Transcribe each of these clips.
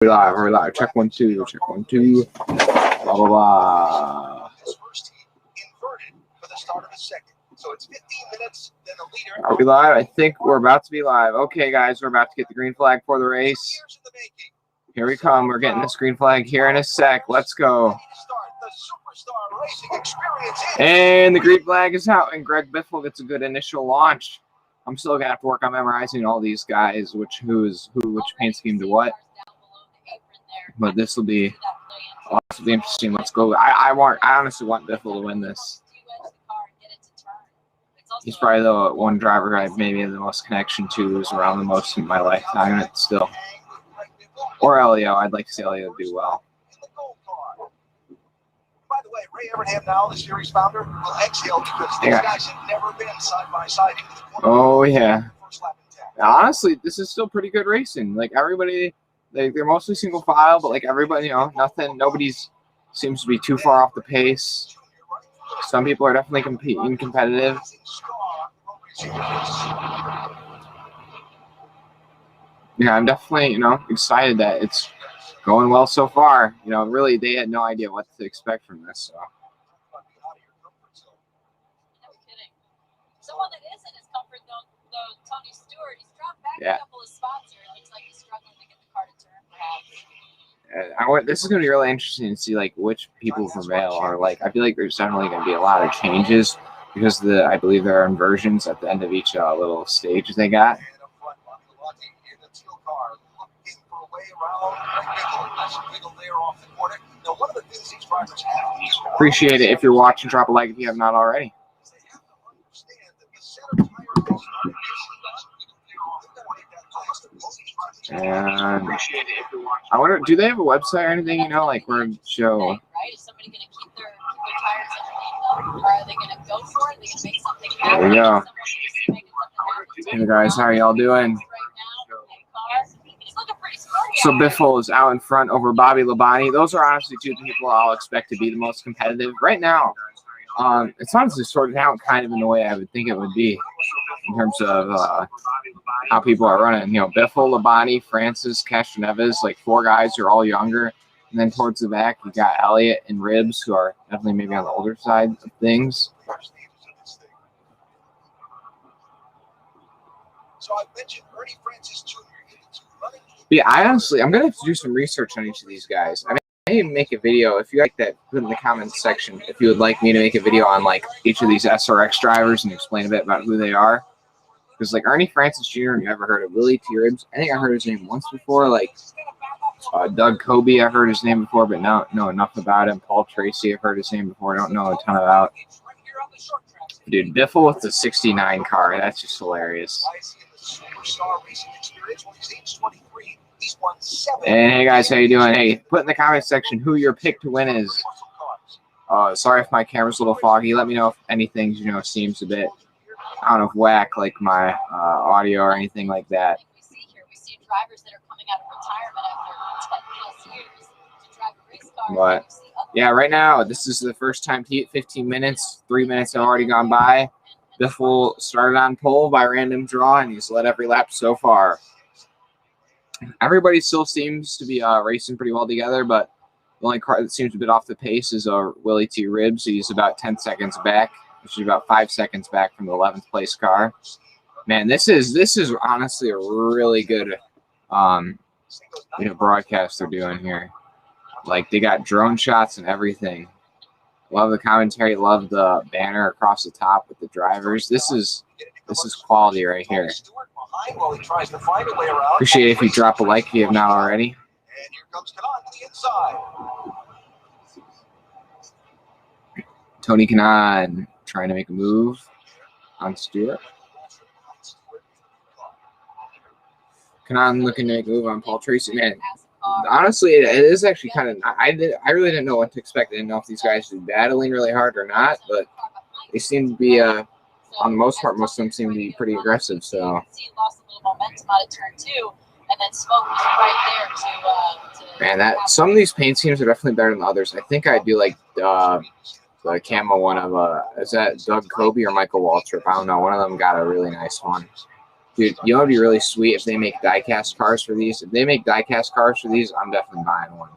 We're live. Check 1 2. Check 1 2. Blah blah blah. Are we live? I think we're about to be live. Okay, guys, we're about to get the green flag for the race. Here we come. We're getting this green flag here in a sec. Let's go. And the green flag is out, and Greg Biffle gets a good initial launch. I'm still gonna have to work on memorizing all these guys, which paint scheme to what. But this will be interesting. Let's go. I honestly want Biffle to win this. He's probably the one driver I've maybe had the most connection to, who's around the most in my lifetime. It's still, or Elio. I'd like to see Elio do well. By the way, Ray Abraham, now the series founder, will exhale because these guys have never been side by side. Oh yeah. Honestly, this is still pretty good racing. Like everybody, they're mostly single file, but like everybody, you know, nobody's seems to be too far off the pace. Some people are definitely competitive. Yeah, I'm definitely, you know, excited that it's going well so far. You know, really, they had no idea what to expect from this. So. No kidding. Someone that is in his comfort though, Tony Stewart, he's dropped back a couple of spots here. It looks like he's struggling to get the car to turn. This is going to be really interesting to see like which people prevail. Or like, I feel like there's definitely going to be a lot of changes because I believe there are inversions at the end of each little stage they got. Appreciate it if you're watching. Drop a like if you have not already. And I wonder, do they have a website or anything? You know, like where show. Right? Is somebody going to keep their tires underneath them, or are they going to go for it? Are they going to make something happen? There we go. Hey guys, how are y'all doing? So Biffle is out in front over Bobby Labonte. Those are honestly two people I'll expect to be the most competitive right now. It's honestly sorted out kind of in the way I would think it would be in terms of how people are running. You know, Biffle, Labonte, Francis, Castroneves, like four guys who are all younger. And then towards the back, you got Elliott and Ribbs, who are definitely maybe on the older side of things. So I mentioned Ernie Francis Jr. Yeah, I'm gonna have to do some research on each of these guys. I may make a video if you like that. Put in the comments section if you would like me to make a video on like each of these SRX drivers and explain a bit about who they are. Because like Ernie Francis Jr. You ever heard of Willie T. Ribbs? I think I heard his name once before. Like Doug Kobe, I've heard his name before, but no enough about him. Paul Tracy, I've heard his name before. I don't know a ton about. Dude, Biffle with the '69 car. That's just hilarious. And hey guys, how you doing? Hey, put in the comment section who your pick to win is. Sorry if my camera's a little foggy. Let me know if anything, you know, seems a bit out of whack, like my audio or anything like that. We see drivers that are coming out of retirement after 10+ years to drive a race car. But yeah, right now this is the first time to hit 15 minutes. 3 minutes have already gone by. Biffle started on pole by random draw, and he's led every lap so far. Everybody still seems to be racing pretty well together, but the only car that seems a bit off the pace is Willie T. Ribbs. He's about 10 seconds back, which is about 5 seconds back from the 11th place car. Man, this is honestly a really good broadcast they're doing here. Like they got drone shots and everything. Love the commentary. Love the banner across the top with the drivers. This is quality right here. Appreciate it if you drop a like if you have not already. And here comes Kanan to the inside. Tony Kanan trying to make a move on Stewart. Kanan looking to make a move on Paul Tracy. Man, honestly, it is actually kind of. I really didn't know what to expect. I didn't know if these guys would be battling really hard or not, but they seem to be. On the most part, most of them seem to be pretty aggressive. So. He lost a little momentum out of turn 2, and then Smoke was right there to Man, some of these paint schemes are definitely better than others. I think I do like the camo one of is that Doug Kobe or Michael Waltrip? I don't know. One of them got a really nice one. Dude, you know what would be really sweet if they make diecast cars for these? If they make diecast cars for these, I'm definitely buying one.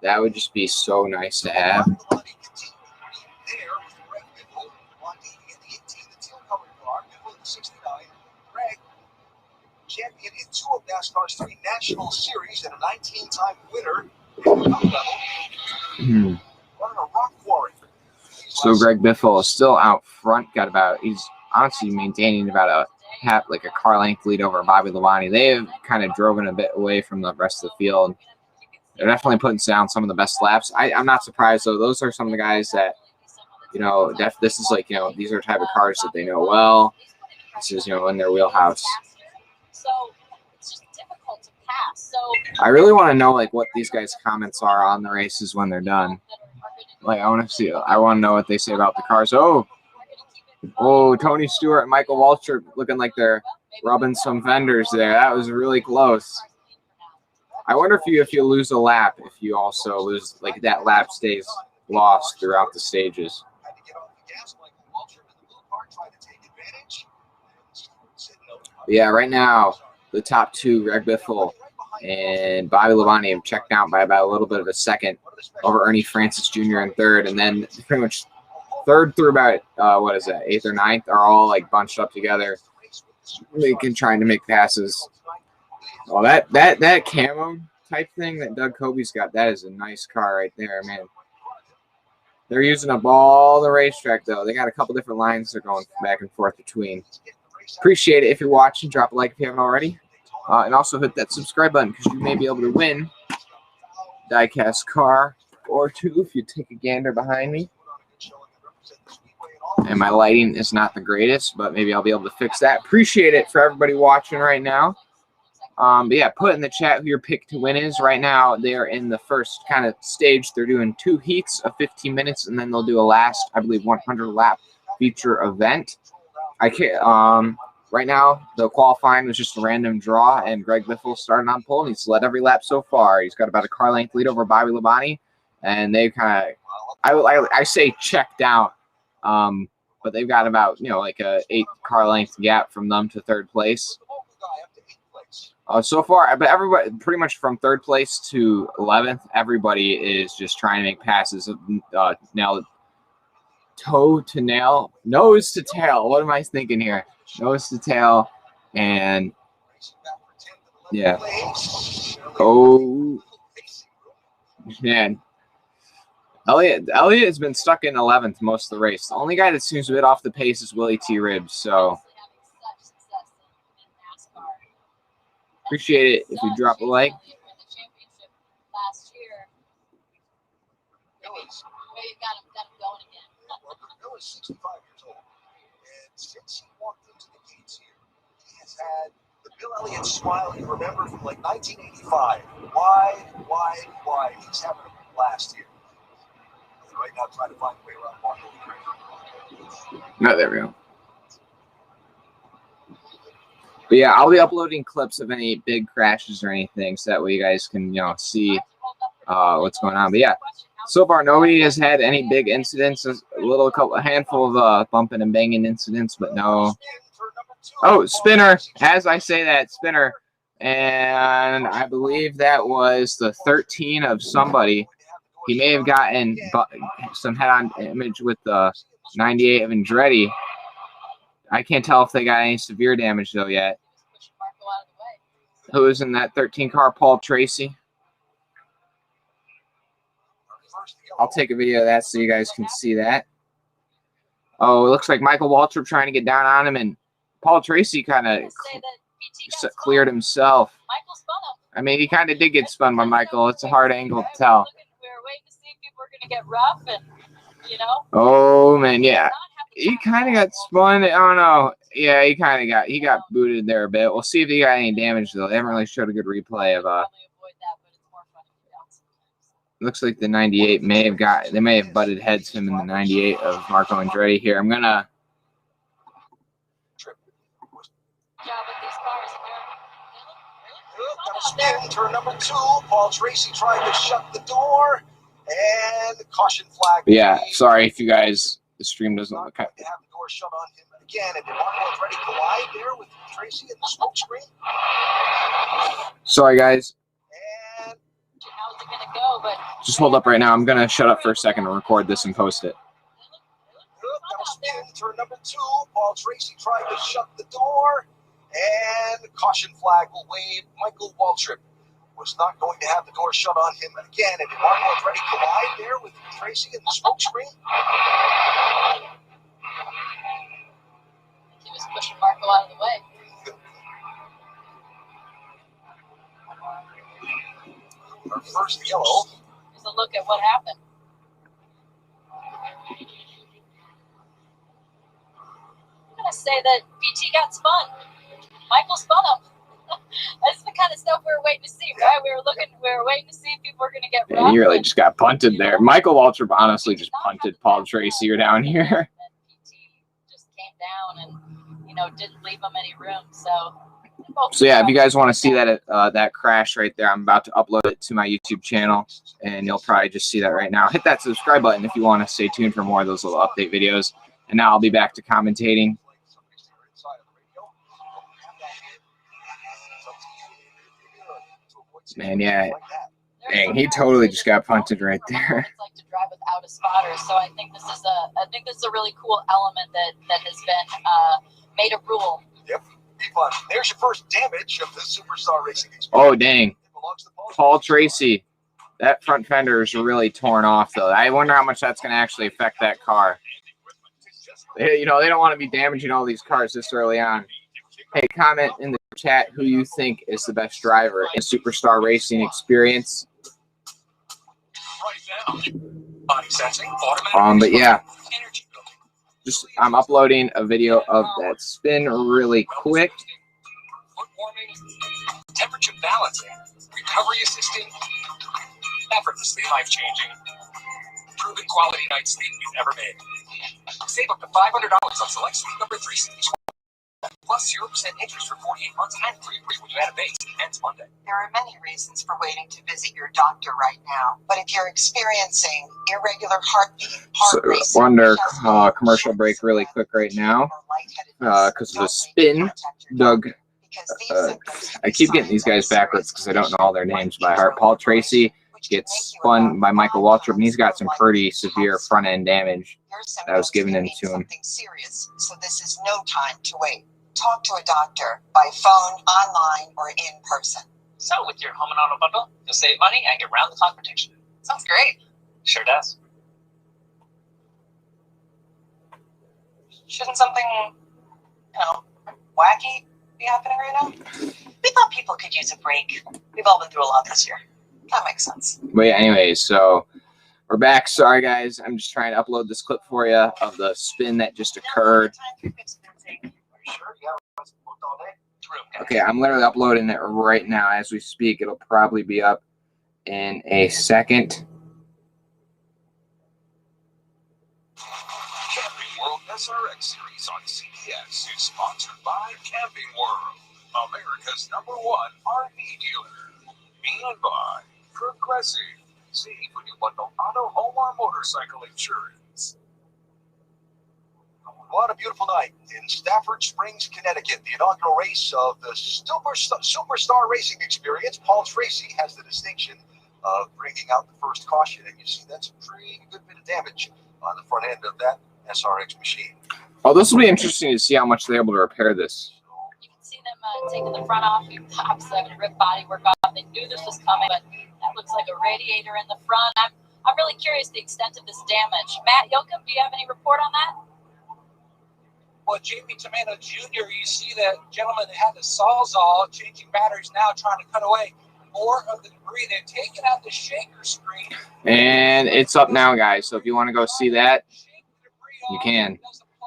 That would just be so nice to have. Champion in 2 of NASCAR's 3 National Series and a 19-time winner. Running a rock quarry. So Greg Biffle is still out front. He's honestly maintaining about a car length lead over Bobby Labonte. They've kind of driven a bit away from the rest of the field. They're definitely putting down some of the best laps. I'm not surprised though. Those are some of the guys that, you know, this is like, you know, these are the type of cars that they know well. This is, you know, in their wheelhouse. So it's just difficult to pass. So I really want to know like what these guys' comments are on the races when they're done. Like I want to know what they say about the cars. Oh, Tony Stewart and Michael Waltrip looking like they're rubbing some fenders there. That was really close. I wonder if you lose a lap, if you also lose, like that lap stays lost throughout the stages. But yeah, right now the top 2, Greg Biffle and Bobby Labonte, have checked out by about a little bit of a second over Ernie Francis Jr. in 3rd, and then pretty much 3rd through about 8th or 9th are all like bunched up together, trying to make passes. Oh, that camo type thing that Doug Kobe's got, that is a nice car right there, man. They're using up all the racetrack though. They got a couple different lines they're going back and forth between. Appreciate it if you're watching. Drop a like if you haven't already. And also hit that subscribe button because you may be able to win diecast car or 2 if you take a gander behind me. And my lighting is not the greatest, but maybe I'll be able to fix that. Appreciate it for everybody watching right now. But yeah, put in the chat who your pick to win is. Right now, they are in the first kind of stage. They're doing 2 heats of 15 minutes, and then they'll do a last, I believe, 100-lap feature event. Right now, the qualifying was just a random draw, and Greg Biffle started on pole, and he's led every lap so far. He's got about a car length lead over Bobby Labonte, and they kind of, I say checked out, but they've got about, you know, like a 8 car length gap from them to 3rd place. So far, but everybody, pretty much from 3rd place to 11th, everybody is just trying to make passes. Toe to nail, nose to tail. What am I thinking here? Nose to tail, and yeah. Oh man, Elliott has been stuck in 11th most of the race. The only guy that seems a bit off the pace is Willie T. Ribbs. So appreciate it if you drop a like. Bill is 65 years old, and since he walked into the gates here, he has had the Bill Elliott smile you remember from like 1985. Why? He's having a blast here. Right now, trying to find a way around Marco. No, there we go. But yeah, I'll be uploading clips of any big crashes or anything, so that way you guys can, you know, see what's going on. But yeah. So far, nobody has had any big incidents. A handful of bumping and banging incidents, but no. Oh, spinner! As I say that, spinner, and I believe that was the 13 of somebody. He may have gotten some head-on damage with the 98 of Andretti. I can't tell if they got any severe damage though yet. Who is in that 13 car? Paul Tracy. I'll take a video of that so you guys can see that. Oh, it looks like Michael Waltrip trying to get down on him, and Paul Tracy kind of cleared himself. I mean, he kind of did get spun by Michael. It's a hard angle to tell. We were waiting to see if people were going to get rough, and, you know. Oh, man, yeah. He kind of got spun. I don't know. Yeah, he got booted there a bit. We'll see if he got any damage, though. They haven't really showed a good replay of looks like the 98 they may have butted heads him in the 98 of Marco Andretti here. I'm gonna spin, turn number 2. Paul Tracy trying to shut the door, and caution flag. Yeah, sorry if you guys, the stream doesn't look. Have the door shut on him again, and did Marco Andretti collide there with Tracy in the smoke screen? Sorry, guys. And how's it gonna go? But Just hold up right now. I'm going to shut up for a second and record this and post it. that was in turn number 2. Paul Tracy tried to shut the door, and caution flag will wave. Michael Waltrip was not going to have the door shut on him again, and did Marco Andretti collide there with Tracy in the smoke screen? he was pushing Marco out of the way. Our first yellow. Here's a look at what happened. I'm gonna say that PT got spun. Michael spun him. That's the kind of stuff we were waiting to see, right? We were waiting to see if people were gonna get rough. Yeah, he really just got punted there. Michael Waltrip honestly just punted Paul Tracy down here. And PT just came down and didn't leave him any room. So yeah, if you guys want to see that that crash right there, I'm about to upload it to my YouTube channel, and you'll probably just see that right now. Hit that subscribe button if you want to stay tuned for more of those little update videos. And now I'll be back to commentating. Man, yeah, dang, he totally just got punted right there. It's like to drive without a spotter. So I think this is a really cool element that has been made a rule. Yep. There's your first damage of the Superstar Racing experience. Oh, dang. Paul Tracy. That front fender is really torn off, though. I wonder how much that's going to actually affect that car. They don't want to be damaging all these cars this early on. Hey, comment in the chat who you think is the best driver in Superstar Racing experience. But yeah. I'm uploading a video of that spin really quick. Foot warming, temperature balancing, recovery assisting, effortlessly life-changing, proven quality night sleep you've ever made. Save up to $500 on select Sleep Number 3 CDs. Plus 0% interest for 48 months and free when you add a base. Ends Monday. There are many reasons for waiting to visit your doctor right now, but if you're experiencing irregular heartbeat, commercial break really quick right now because of the spin. Doug, I keep getting these guys backwards because I don't know all their names by heart. Paul Tracy gets spun by Michael Waltrip, and he's got some pretty severe front end damage that was given into him. Serious, so this is no time to wait. Talk to a doctor by phone, online, or in person. So with your home and auto bundle, you'll save money and get round-the-clock protection. Sounds great. Sure does. Shouldn't something, wacky be happening right now? We thought people could use a break. We've all been through a lot this year. That makes sense. But yeah, anyways, so we're back. Sorry, guys. I'm just trying to upload this clip for you of the spin that just occurred. Okay, I'm literally uploading it right now as we speak. It'll probably be up in a second. Camping World SRX Series on CBS is sponsored by Camping World, America's #1 RV dealer. And by Progressive. See when you bundle auto, home, or motorcycle insurance. What a beautiful night in Stafford Springs, Connecticut. The inaugural race of the Superstar Racing experience. Paul Tracy has the distinction of bringing out the first caution. And you see that's a pretty good bit of damage on the front end of that SRX machine. Oh, this will be interesting to see how much they're able to repair this. you can see them taking the front off, tops, rip body work off. They knew this was coming, but that looks like a radiator in the front. I'm really curious the extent of this damage. Matt Yoakum, do you have any report on that? Well, Jamie Tomato Jr., you see that gentleman that had the Sawzall changing batteries now, trying to cut away more of the debris. They've taken out the shaker screen. And it's up now, guys. So if you want to go see that, you can.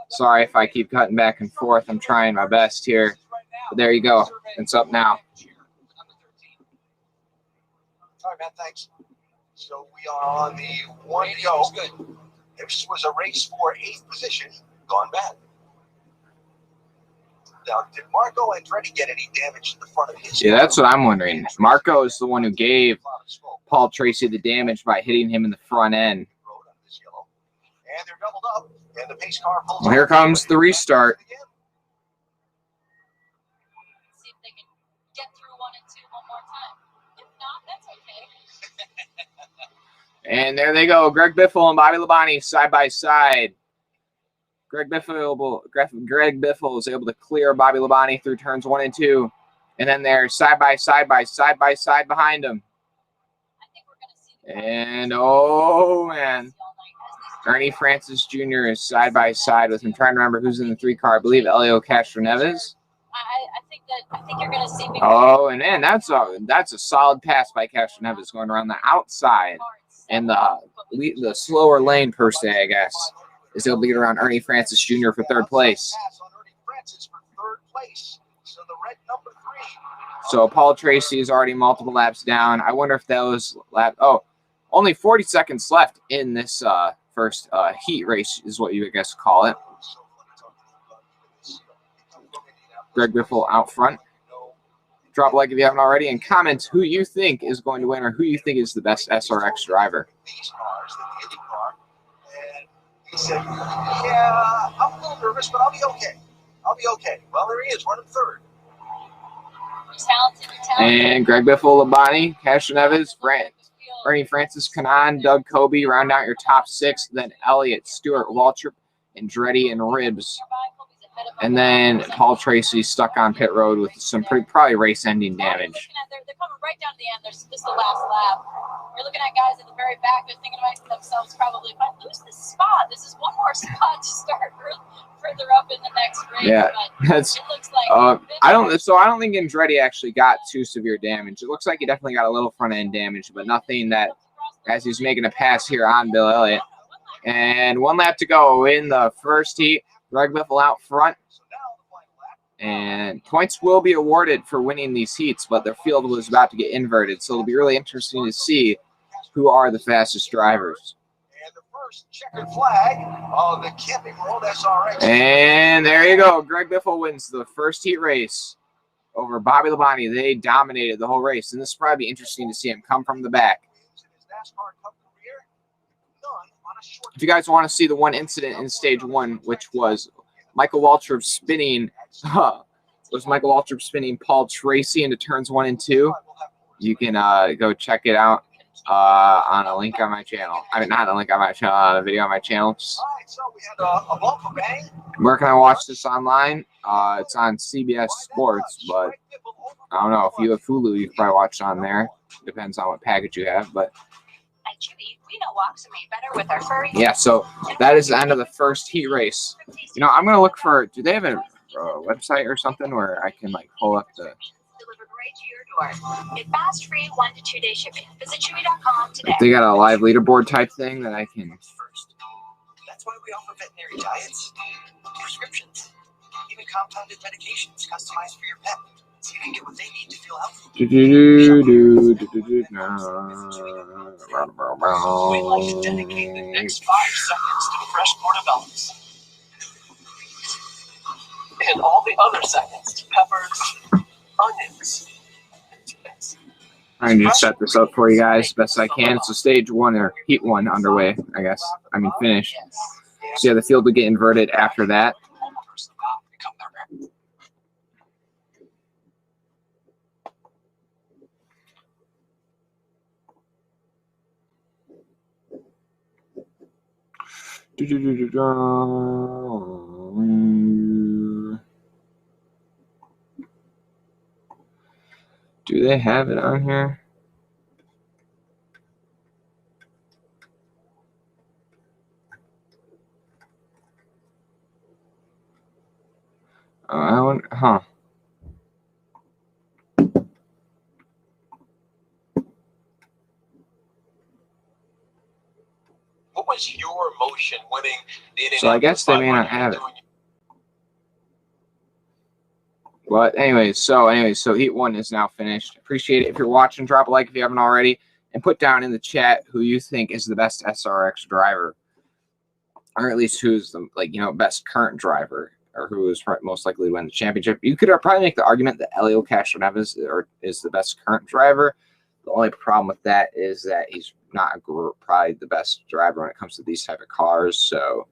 Sorry if I keep cutting back and forth. I'm trying my best here. But there you go. It's up now. All right, Matt, thanks. So we are on the one to go. This was a race for 8th position, gone bad. Now, did Marco Andretti get any damage to the front of his Yeah, that's what I'm wondering. Marco is the one who gave Paul Tracy the damage by hitting him in the front end. And they're doubled up, and the pace car pulls Well, here comes the restart. And there they go. Greg Biffle and Bobby Labonte side by side. Greg Biffle is able to clear Bobby Labonte through turns 1 and 2. And then they're side by side behind him. And oh man. Ernie Francis Jr. is side by side with him. Trying to remember who's in the 3 car. I believe Elio Castroneves. I think you're going to see me. Oh, and man, that's a solid pass by Castroneves going around the outside and the slower lane per se, I guess, is able to get around Ernie Francis Jr. for 3rd place. So Paul Tracy is already multiple laps down. I wonder if those laps. Oh, only 40 seconds left in this first heat race is what you would guess call it. Greg Biffle out front. Drop a like if you haven't already, and comment who you think is going to win or who you think is the best SRX driver. He said, yeah, I'm a little nervous, but I'll be okay. I'll be okay. Well, there he is, running 3rd. Talented. And Greg Biffle, Labonte, Castroneves, Ernie Francis, Kanan, Doug Kobe, round out your top 6. Then Elliott, Stewart, Waltrip, Andretti, and Ribbs. And then Paul Tracy stuck on pit road with some probably race-ending damage. They're coming right down to the end. There's just the last lap. You're looking at guys at the very back. They're thinking about themselves probably, if I lose this spot, this is one more spot to start further up in the next race. Yeah, but that's. It looks like I don't think Andretti actually got too severe damage. It looks like he definitely got a little front-end damage, but nothing that, as he's making a pass here on Bill Elliott. And 1 lap to go in the first heat. Greg Biffle out front. And points will be awarded for winning these heats, but their field was about to get inverted. So it'll be really interesting to see who are the fastest drivers. And the first checkered flag of the Camping World SRX. And there you go. Greg Biffle wins the first heat race over Bobby Labonte. They dominated the whole race. And this will probably be interesting to see him come from the back. If you guys want to see the one incident in stage 1, which was Michael Waltrip spinning Paul Tracy into turns 1 and 2, you can go check it out on a link on my channel. I mean, not a link on my channel, a video on my channel. Where can I watch this online? It's on CBS Sports, but I don't know. If you have Hulu, you can probably watch it on there. Depends on what package you have, but. Yeah, so that is the end of the first heat race. You know, I'm going to look for, do they have a website or something where I can, like, pull up the... Fast, free 1 to 2 day shipping. Visit chewy.com today. If they got a live leaderboard type thing that I can... That's why we offer veterinary diets, prescriptions, even compounded medications customized for your pet. So you can get what they need to feel healthy. We'd like to dedicate the next 5 seconds to fresh portobellos. And all the other seconds to peppers, onions, and tomatoes. I'm going to set this up for you guys best I can. So stage 1 or heat 1 underway, I guess. I mean, finished. So yeah, the field will get inverted after that. Do they have it on here? I want, huh? What was your emotion winning the So I guess they may not have it. But anyways, so heat 1 is now finished. Appreciate it. If you're watching, drop a like if you haven't already, and put down in the chat who you think is the best SRX driver, or at least who's the best current driver, or who is most likely to win the championship. You could probably make the argument that Elio Castroneves is the best current driver. The only problem with that is that he's not probably the best driver when it comes to these type of cars. So,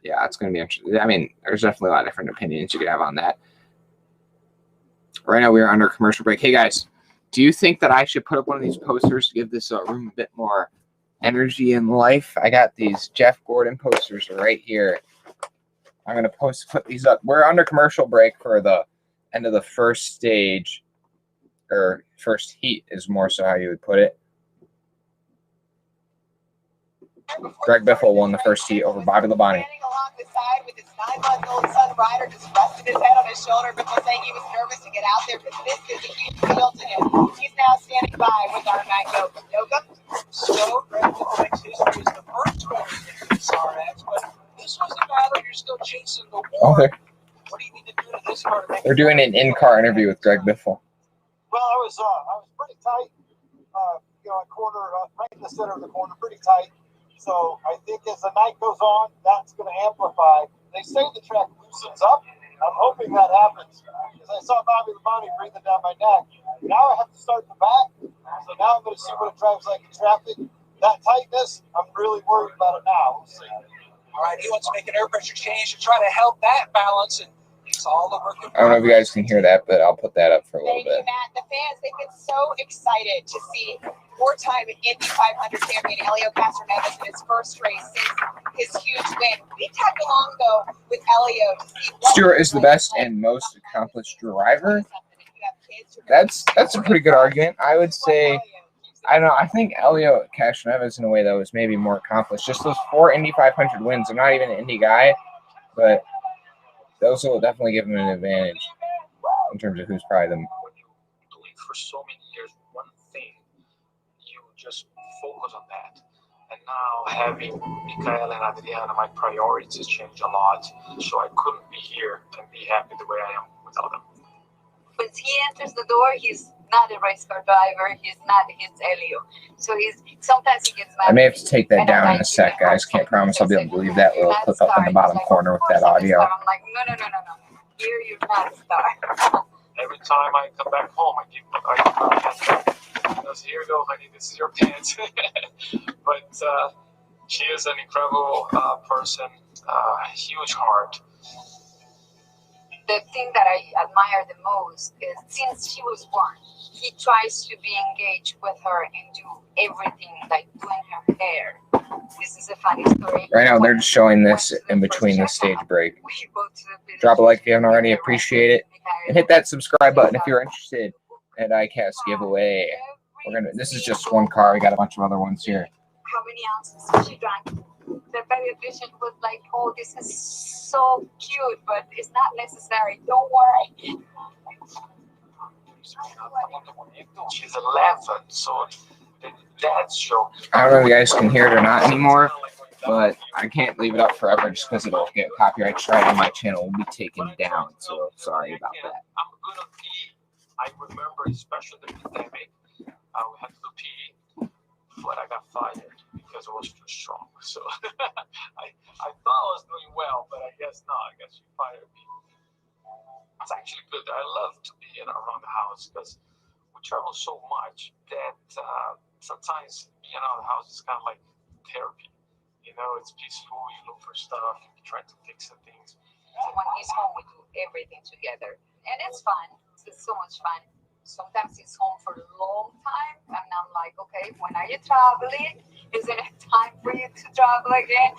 yeah, it's going to be interesting. I mean, there's definitely a lot of different opinions you could have on that. Right now, we are under commercial break. Hey, guys, Do you think that I should put up one of these posters to give this room a bit more energy and life? I got these Jeff Gordon posters right here. I'm going to put these up. We're under commercial break for the end of the first stage, or first heat is more so how you would put it. Greg Biffle won the first heat over Bobby Labonte. Standing along the side with his 9-month-old son Ryder just resting his head on his shoulder, Biffle saying he was nervous to get out there because this is a huge deal to him. He's now standing by with our Matt Yoakum. Yoakum? So, Greg Biffle makes history as the first driver to SRX, but this was a battle you're still chasing the war. Oh, What do you need to do to this car to make they're doing an in-car interview with Greg Biffle. Well, I was pretty tight, right in the center of the corner, pretty tight. So I think as the night goes on, that's going to amplify. They say the track loosens up. I'm hoping that happens. Because I saw Bobby Labonte breathing down my neck. Now I have to start the back. So now I'm going to see what it drives like in traffic. That tightness, I'm really worried about it now. We'll see. All right, he wants to make an air pressure change to try to help that balance. And it's all the work. I don't know if you guys can hear that, but I'll put that up for a little Thank you, bit. Matt. The fans, they've been so excited to see four-time Indy 500 champion Helio Castroneves in his first race since his huge win. We tagged along, though, with Helio to see Stewart is the best and most accomplished driver. That's a pretty good argument. I would say, I don't know, I think Helio Castroneves in a way, though, is maybe more accomplished. Just those 4 Indy 500 wins. I'm not even an Indy guy, but those will definitely give him an advantage in terms of who's probably the Doing for so many years one thing, you just focus on that. And now having Michael and Adriana, my priorities change a lot. So I couldn't be here and be happy the way I am without them. When he enters the door, he's not a race car driver. He's Helio. So sometimes he gets mad. I may have to take that down in a sec, guys. Can't promise I'll be able to leave that little clip up in the bottom corner with that audio. I'm like, no. Here you're not a star. Every time I come back home, I give because here you go, honey, this is your pants. But she is an incredible person, huge heart. The thing that I admire the most is since she was born, he tries to be engaged with her and do everything, like doing her hair. This is a funny story. Right now, they're just showing this in between the stage break. Drop a like if you haven't already. Appreciate it. And hit that subscribe button if you're interested at ICAST giveaway. This is just one car. We got a bunch of other ones here. How many ounces she drank? The pediatrician was like, "Oh, this is so cute, but it's not necessary. Don't worry." She's 11, so that's joke. I don't know if you guys can hear it or not anymore, but I can't leave it up forever just because it'll get copyright strike and my channel will be taken down. So sorry about that. I'm good at PE. I remember, especially the pandemic, we had to do PE, but I got fired because I was too strong. So I thought I was doing well, but I guess not. I guess she fired me. It's actually good. I love to be around the house because we travel so much that sometimes being around the house is kind of like therapy. You know, it's peaceful. You look for stuff. You try to fix the things. When he's home, we do everything together, and it's fun. It's so much fun. Sometimes he's home for a long time, and I'm like, okay, when are you traveling? Isn't it time for you to travel again?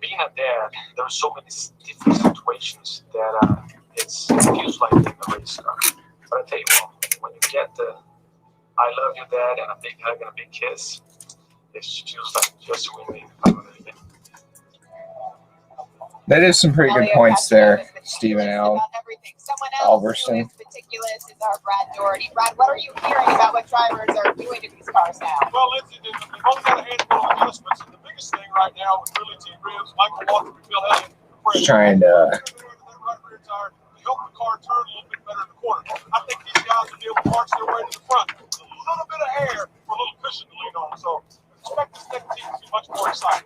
Being a dad, there are so many different situations that it feels like being a race car. But I tell you what, when you get the "I love you, Dad" and a big hug and a big kiss, it feels like just winning. That is some pretty good points there, Stephen L. Alverson. Meticulous is our Brad Doherty. Brad, what are you hearing about what drivers are doing to these cars now? Well, Lindsay, they've only got a handful of adjustments, and the biggest thing right now with Billy T. Ribs, Michael Walker, and Bill Elliott, Just trying to help the car turn a little bit better in the corner. I think these guys will be able to march their way to the front. A little bit of air for a little cushion to lean on. So expect this next team to be much more exciting.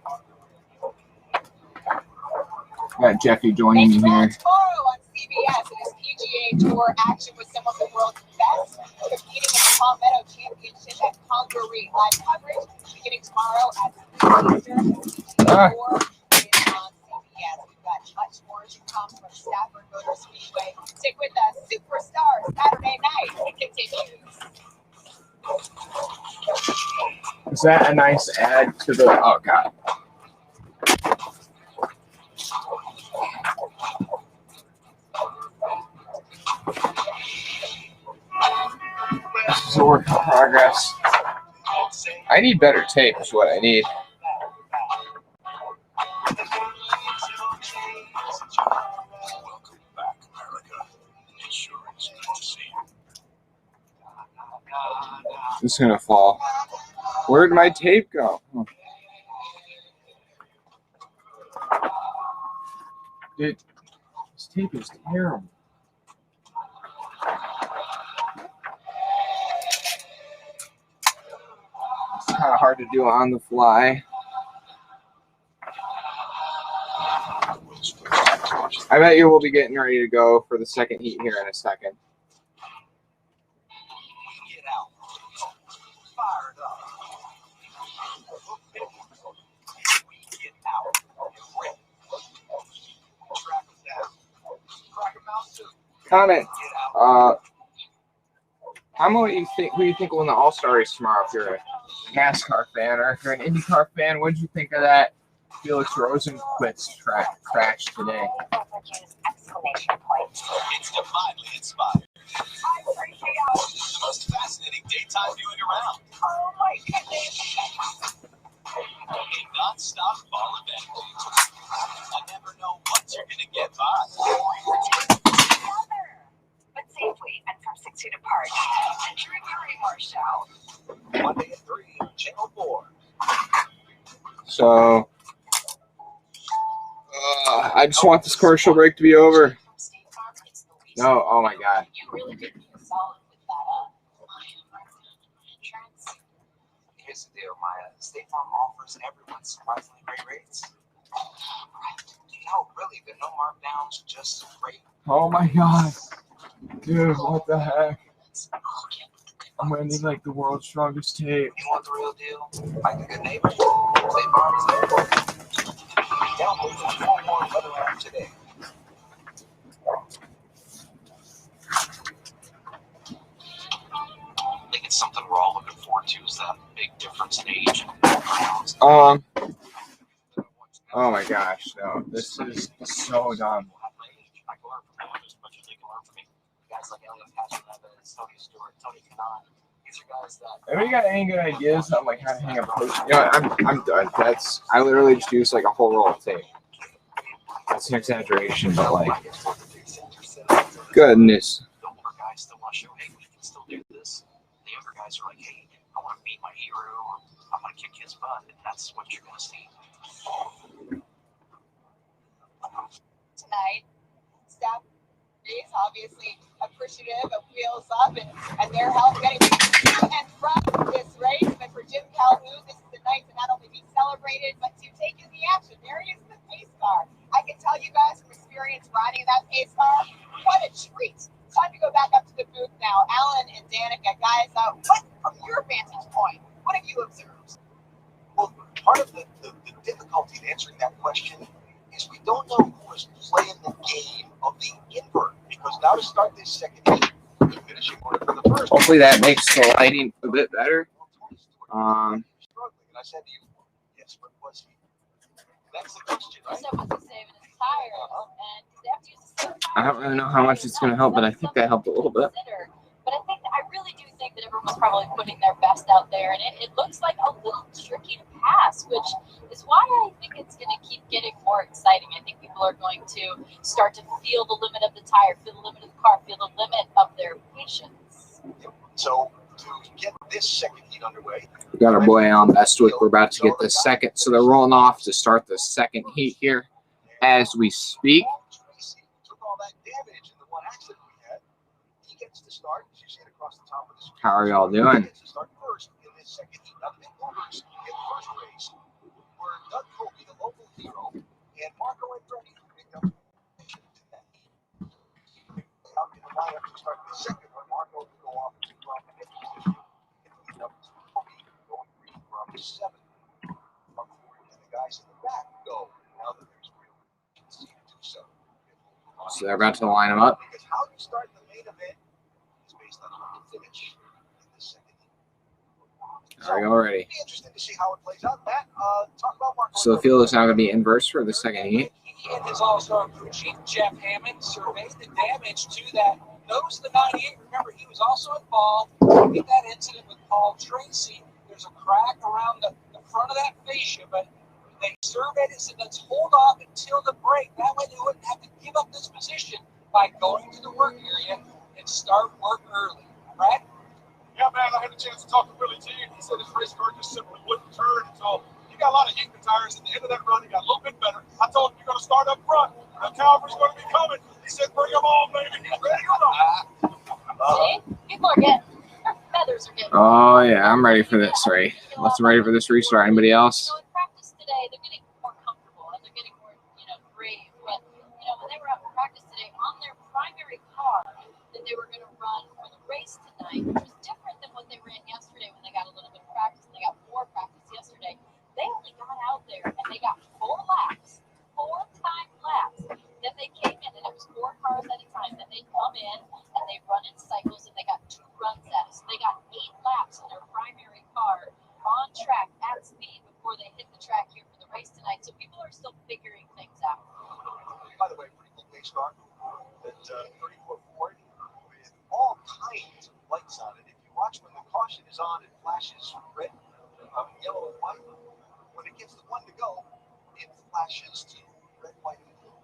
got Jeffy joining me here. Tomorrow on CBS, it is PGA Tour action with some of the world's best competing in the Palmetto Championship at Congaree. Live coverage beginning tomorrow at 3 Eastern. Or is on CBS. We've got much more to come from Stafford Motor Speedway. Stick with us. Superstar Saturday night. It continues. Is that a nice add to the? Oh God. This is a work in progress. I need better tape. Is what I need. Welcome back, America. It sure is good to see you. It's gonna fall. Where'd my tape go? Oh. Dude, this tape is terrible. It's kind of hard to do on the fly. I bet you will be getting ready to go for the second heat here in a second. Get out. Fired up. Get out. Rip. Track him down. Crack him out too. Comment. Get out. How about you think? Who you think will win the All-Star race tomorrow? If you're a NASCAR fan or if you're an IndyCar fan, what did you think of that? Felix Rosenquist's crash today. It's divinely inspired. The most fascinating daytime viewing around. Oh my goodness. A non-stop ball event. I never know what you're gonna get by. But safely and from 6 feet apart. Entering Murray Show. Monday at 3, Channel 4. So, I just want this commercial break to be over. No, oh my God. You really did me a solid with that insurance. Here's the deal, Maya. State Farm offers everyone surprisingly great rates. No, really, there are no markdowns, just great. Oh my God. Dude, what the heck? I'm gonna need like the world's strongest tape. You want the real deal? Like a good neighbor? State Farm is there. Download the Walmart weather app today. I think it's something we're all looking forward to, is that big difference in age. Oh my gosh, no, this is so dumb. I can learn from them as much as they can learn from me. Guys like Elliot Patrick, Tony Stewart, Tony Kanaan. These are guys that. Anybody got any good ideas on like how to hang a post? You know, I'm done. I literally just used like a whole roll of tape. That's an exaggeration, but like, goodness. The older guys still want to show, hey, we can still do this. The younger guys are like, hey, I want to meet my hero, or I'm going to kick his butt, and that's what you're going to see. Tonight, staff is obviously appreciative of Wheels Up and their help getting to and from this race. But for Jim Calhoun, this is the night to not only be celebrated, but to take in the action. There he is in the pace car. I can tell you guys from experience riding that pace car, what a treat. Time to go back up to the booth now. Alan and Danica, guys, what from your vantage point, what have you observed? Well, part of the difficulty in answering that question is we don't know who is playing the game of the invert, because now to start this second heat, the finishing order for the first. Hopefully that makes the lighting a bit better. Struggling, and I said to you, yes, but was he? That's the question, right? So was he saving his tires? And did they have to use the same tires? I don't really know how much it's going to help, but I think that helped a little bit. But I really do think that everyone's probably putting their best out there, and it looks like a little tricky to pass, which is why I think it's going to keep getting more exciting. I think people are going to start to feel the limit of the tire, feel the limit of the car, feel the limit of their patience. So to get this second heat underway, We got our boy Alan Bestwick. We're about to get the second, so they're rolling off to start the second heat here as we speak. took all that damage in the one accident we had. He gets to start. You see it across the top of the screen. How are y'all doing? He gets to start first in this second heat. Now, the big movers in the first race were Doug Colby, the local hero, and Marco Andretti, who picked up that heat. Now, in the lineup to start the second one, Marco will go off to the fifth position. And Colby going green from seventh. From 40, and the guys in the back go. Now that there's real urgency to do so. So they're about to line them up. Because how you start the main event is based on how you finish in the second heat. we go already. Be interesting to see how it plays out. Matt, talk about Mark. So the field is now going to be inverse for the second heat. He and his all-star crew chief, Jeff Hammond, surveyed the damage to that nose of the 98. Remember, he was also involved in that incident with Paul Tracy. There's a crack around the front of that fascia, but they surveyed it and said, let's hold off until the break. That way they wouldn't have to give up this position by going to the work area and start work early. Right? Yeah, man, I had a chance to talk to Willie T, and he said his race car just simply wouldn't turn. So he got a lot of heat in the tires. At the end of that run, he got a little bit better. I told him, you're going to start up front. The Calvary's going to be coming. He said, bring them on, baby. He's ready to go. See? People are getting, their feathers are getting. Oh, yeah, I'm ready for this, Ray. Let's ready for this restart. Anybody else? In practice today, they're getting more comfortable and they're getting more, brave. But, when they were out in practice today, on their primary car that they were going to run for the race tonight, which was different than what they ran yesterday when they got a little bit of practice. And they got more practice yesterday. They only got out there and they got 4 laps, 4-time laps. Then they came in and it was 4 cars at a time. Then they come in and they run in cycles and they got 2 runs at us. So they got 8 laps in their primary car on track at speed before they hit the track here for the race tonight. So people are still figuring things out. By the way, pretty cool pace car. That 34 Ford with all kinds of lights on it. If you watch when the caution is on, it flashes red, yellow, and white. When it gets the one to go, it flashes to red, white, and blue.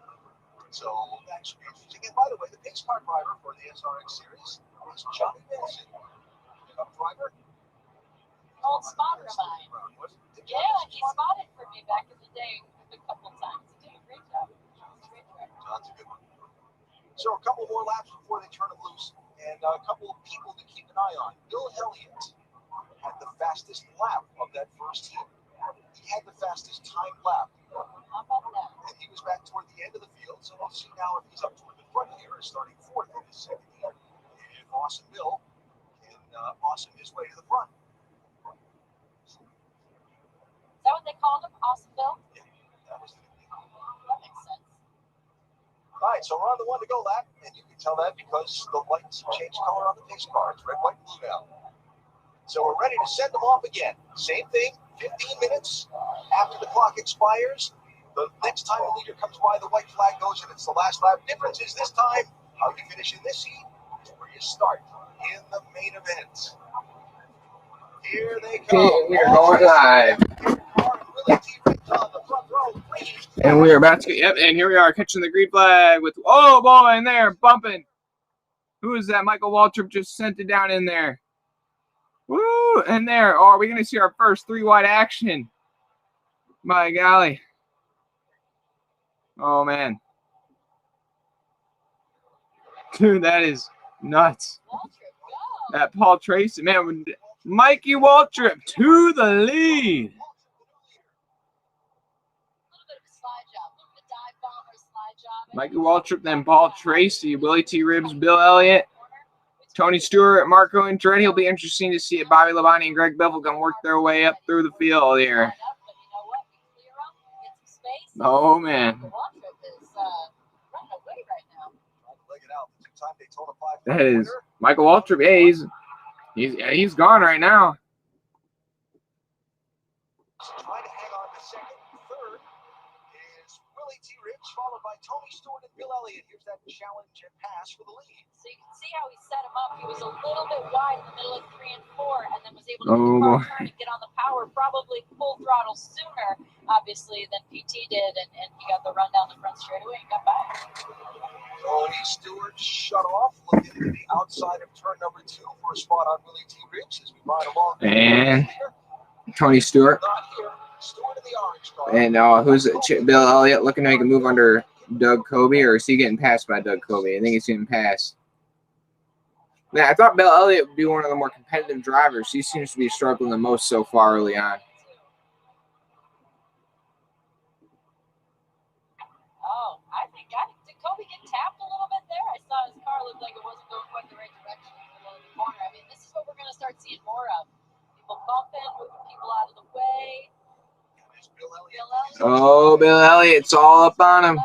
So that should be interesting. And by the way, the pace car driver for the SRX series is Johnny Benson. Driver. Old spotter of mine. Yeah, he spotted for me back in the day a couple times. He did a great job. That's a good one. So a couple more laps before they turn him loose, and a couple of people to keep an eye on. Bill Elliott had the fastest lap of that first heat. He had the fastest time lap. How about that? And he was back toward the end of the field, so we'll see now if he's up toward the front here, starting 4th in his second heat. If Awesome Bill can awesome his way to the front. Is that what they called him? Awesome Bill? Yeah, that was the nickname. That makes sense. All right, so we're on the one to go lap, and you can tell that because the lights change color on the pace car. It's red, white, and blue now. So we're ready to send them off again. Same thing, 15 minutes after the clock expires. The next time the leader comes by, the white flag goes, and it's the last lap. Difference is this time, how you finish in this heat is where you start in the main event. Here they come. Okay, we are going live. And we are about to get, yep, and here we are catching the green flag with, oh boy, in there, bumping. Who is that? Michael Waltrip just sent it down in there. Woo, in there. Oh, are we going to see our first 3-wide action? My golly. Oh, man. Dude, that is nuts. That Paul Tracy, man, Mikey Waltrip to the lead. Mikey Waltrip, then Paul Tracy, Willie T. Ribbs, Bill Elliott, Tony Stewart, Marco Andretti. It'll be interesting to see if Bobby Labonte and Greg Biffle can work their way up through the field here. Oh, man. That is Michael Waltrip. Yeah, he's gone right now. Trying to hang on to second. Third is Willie T. Ribbs, followed by Tony Stewart and Bill Elliott. Here's that challenge and pass for the lead. So you can see how he set him up. He was a little bit wide in the middle of 3 and 4, and then was able to get the car turn and get on the power, probably full throttle sooner, obviously, than PT did, and he got the run down the front straightaway and got by. Tony Stewart shut off, looking to the outside of turn number 2 for a spot on Willie T. Ribbs as we ride along. And Tony Stewart. Stewart in the orange car. And who's it? Bill Elliott looking to make a move under Doug Kobe, or is he getting passed by Doug Kobe? I think he's getting passed. Yeah, I thought Bill Elliott would be one of the more competitive drivers. He seems to be struggling the most so far early on. Oh, I think did Kobe get tapped a little bit there? I saw his car look like it wasn't going quite the right direction in the middle of the corner. I mean, this is what we're going to start seeing more of. People bumping, moving people out of the way. Bill Elliott. Oh, Bill Elliott's all up on him.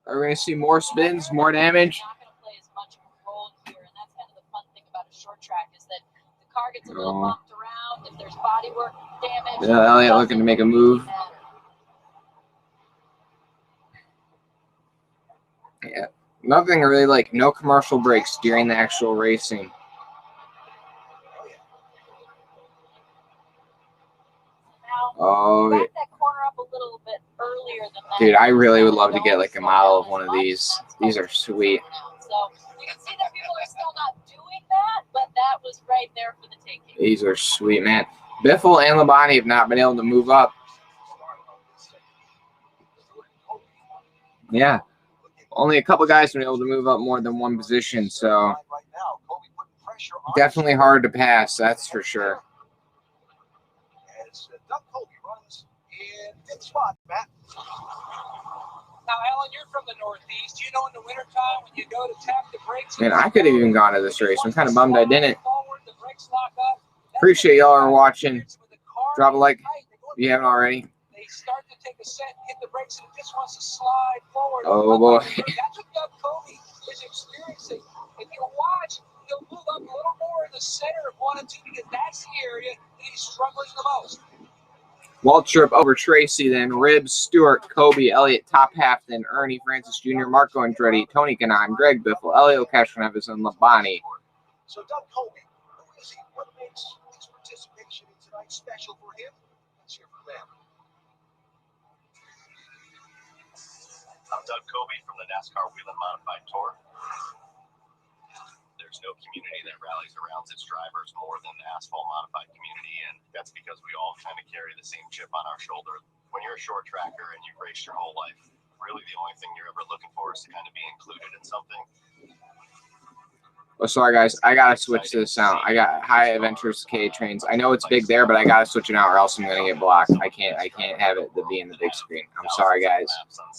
Are we going to see more spins, more damage? Not going to play as much of a role here, and that's kind of the fun thing about a short track is that the car gets a little bumped around, there's bodywork damage. Elliott looking to make a move. Yeah, nothing really, like no commercial breaks during the actual racing. Oh, back that corner up a little bit earlier than that. dude, I really would love to get like a model of one of these. These are sweet. So you can see that people are still not doing that, but that was right there for the taking. These are sweet, man. Biffle and Labonte have not been able to move up. Yeah, only a couple guys have been able to move up more than one position, so definitely hard to pass, that's for sure. Now, Alan, you're from the Northeast. You know in the wintertime when you go to tap the brakes. Man, I could have even gone to this race. I'm kind of bummed I didn't. Appreciate y'all are watching. Drop a like if you haven't already. They start to take a set, hit the brakes, and it just wants to slide forward. Oh, boy. That's what Doug Covey is experiencing. If you watch, he'll move up a little more in the center of 1 and 2 because that's the area that he's struggling the most. Waltrip over Tracy, then Ribbs, Stewart, Kobe, Elliott, top half, then Ernie, Francis Jr., Marco Andretti, Tony Kanaan, Greg Biffle, Elio Castroneves, and Labonte. So Doug Colby, who is he? What makes his participation in tonight special for him? Let's hear from them. I'm Doug Colby from the NASCAR Whelen Modified Tour. There's no community that rallies around its drivers more than the asphalt modified community, and that's because we all kind of carry the same chip on our shoulder. When you're a short tracker and you've raced your whole life, really the only thing you're ever looking for is to kind of be included in something. Oh, sorry guys, I gotta switch to the sound. I got high adventures K trains. I know it's big there, but I gotta switch it out or else I'm gonna get blocked. I can't have it to be in the big screen. I'm sorry guys.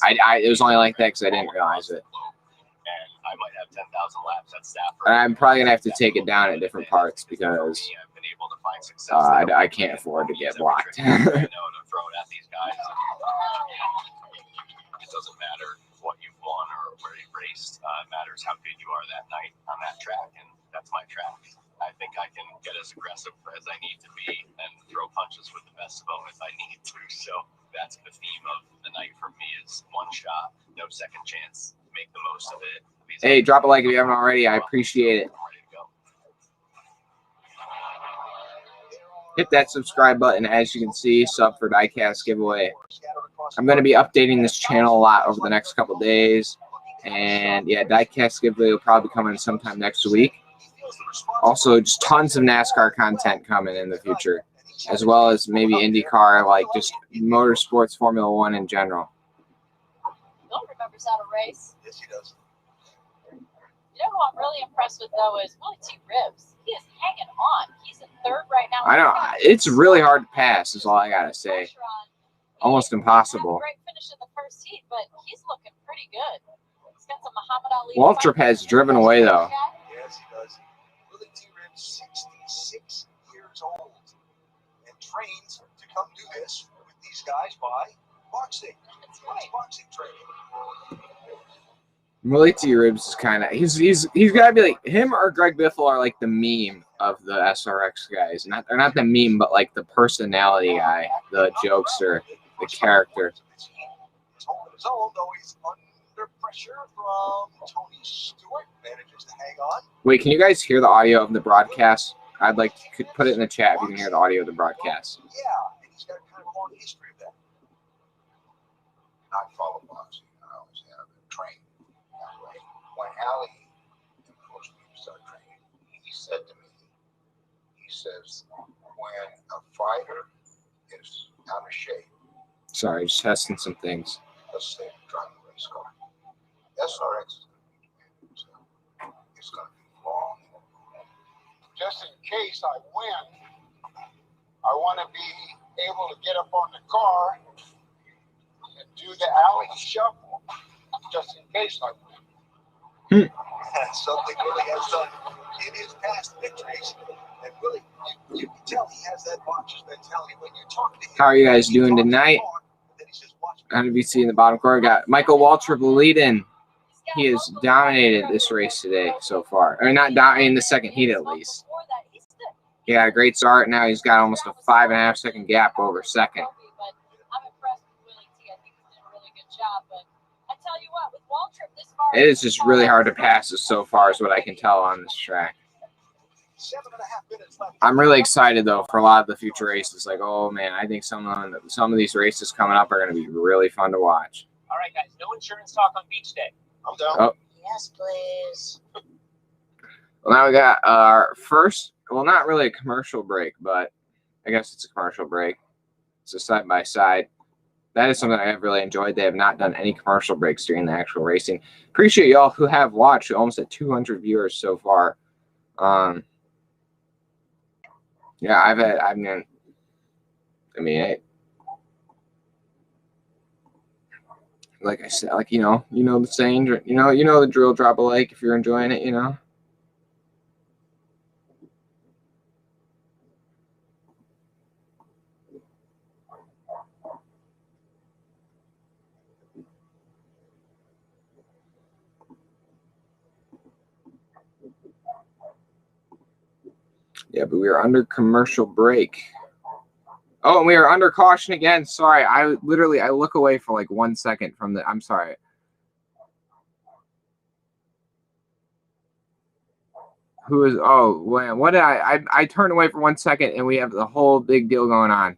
It was only like that because I didn't realize it. And I might have 10,000 laps at Stafford. And I'm probably gonna have to take it down at different parts because I can't afford to get blocked. You know, to throw it at these guys. It doesn't matter what you've won or where you raced. It matters how good you are that night on that track, and that's my track. I think I can get as aggressive as I need to be and throw punches with the best of them if I need to. So that's the theme of the night for me is one shot, no second chance. Make the most of it. Hey, drop a like if you haven't already. I appreciate it. Hit that subscribe button. As you can see, sub for Diecast giveaway. I'm going to be updating this channel a lot over the next couple days. And yeah, Diecast giveaway will probably be coming sometime next week. Also, just tons of NASCAR content coming in the future, as well as maybe IndyCar, like just motorsports, Formula One in general. Bill remembers how to race. Yes, he does. You know who I'm really impressed with, though, is Willie T. Ribbs. He is hanging on. He's in third right now. I know. It's really hard to pass, is all I got to say. Almost impossible. Great finish in the first heat, but he's looking pretty good. He's got some Muhammad Ali. Waltrip has driven away, though. Yes, he does. Willie T. Ribbs, 66 years old, and trained to come do this with these guys by boxing. That's right. Boxing training. Willie T. Ribbs is kind of he's got to be like him or Greg Biffle are like the meme of the SRX guys. They're not the meme, but like the personality guy, the jokester, the character. He's holding his own, though he's under pressure from Tony Stewart. Manages to hang on. Wait, can you guys hear the audio of the broadcast? I'd like to put it in the chat if you can hear the audio of the broadcast. Yeah, and he's got kind of a long history of that. I follow boxing. I always have been trained that way. When Allie forced me to start training, he said to me, he says, when a fighter is out of shape, Sorry, just testing some things. let's say driving a race car, SRX is going to be long. Just in case I win, I want to be able to get up on the car and do the alley shuffle, just in case I win. Something Willie has done in his past victories. And Willie, you can tell he has that boxer's mentality when you talk to him. How are you guys doing tonight? NBC in the bottom corner. Got Michael Waltrip leading. He has dominated this race today so far. Or not dominating the second heat at least. He got a great start. Now he's got almost a 5.5 second gap over second. But I'm impressed with Willie T. I think he's doing a really good job. But I tell you what, with Waltrip this far, It is just really hard to pass this so far, is what I can tell on this track. 7.5 minutes left. I'm really excited though for a lot of the future races. Like, oh man, I think some of these races coming up are going to be really fun to watch. All right, guys, no insurance talk on beach day. I'm down. Oh. Yes, please. Well, now we got our first, well, not really a commercial break, but I guess it's a commercial break. It's a side-by-side. That is something I have really enjoyed. They have not done any commercial breaks during the actual racing. Appreciate y'all who have watched. Almost at 200 viewers so far. Yeah, I mean, like I said, like, you know the saying, you know the drill, drop a like if you're enjoying it, you know. Yeah, but we are under commercial break. Oh, and we are under caution again. Sorry, I look away for like 1 second from the. I'm sorry. Who is? Oh, man, what did I turned away for 1 second, and we have the whole big deal going on.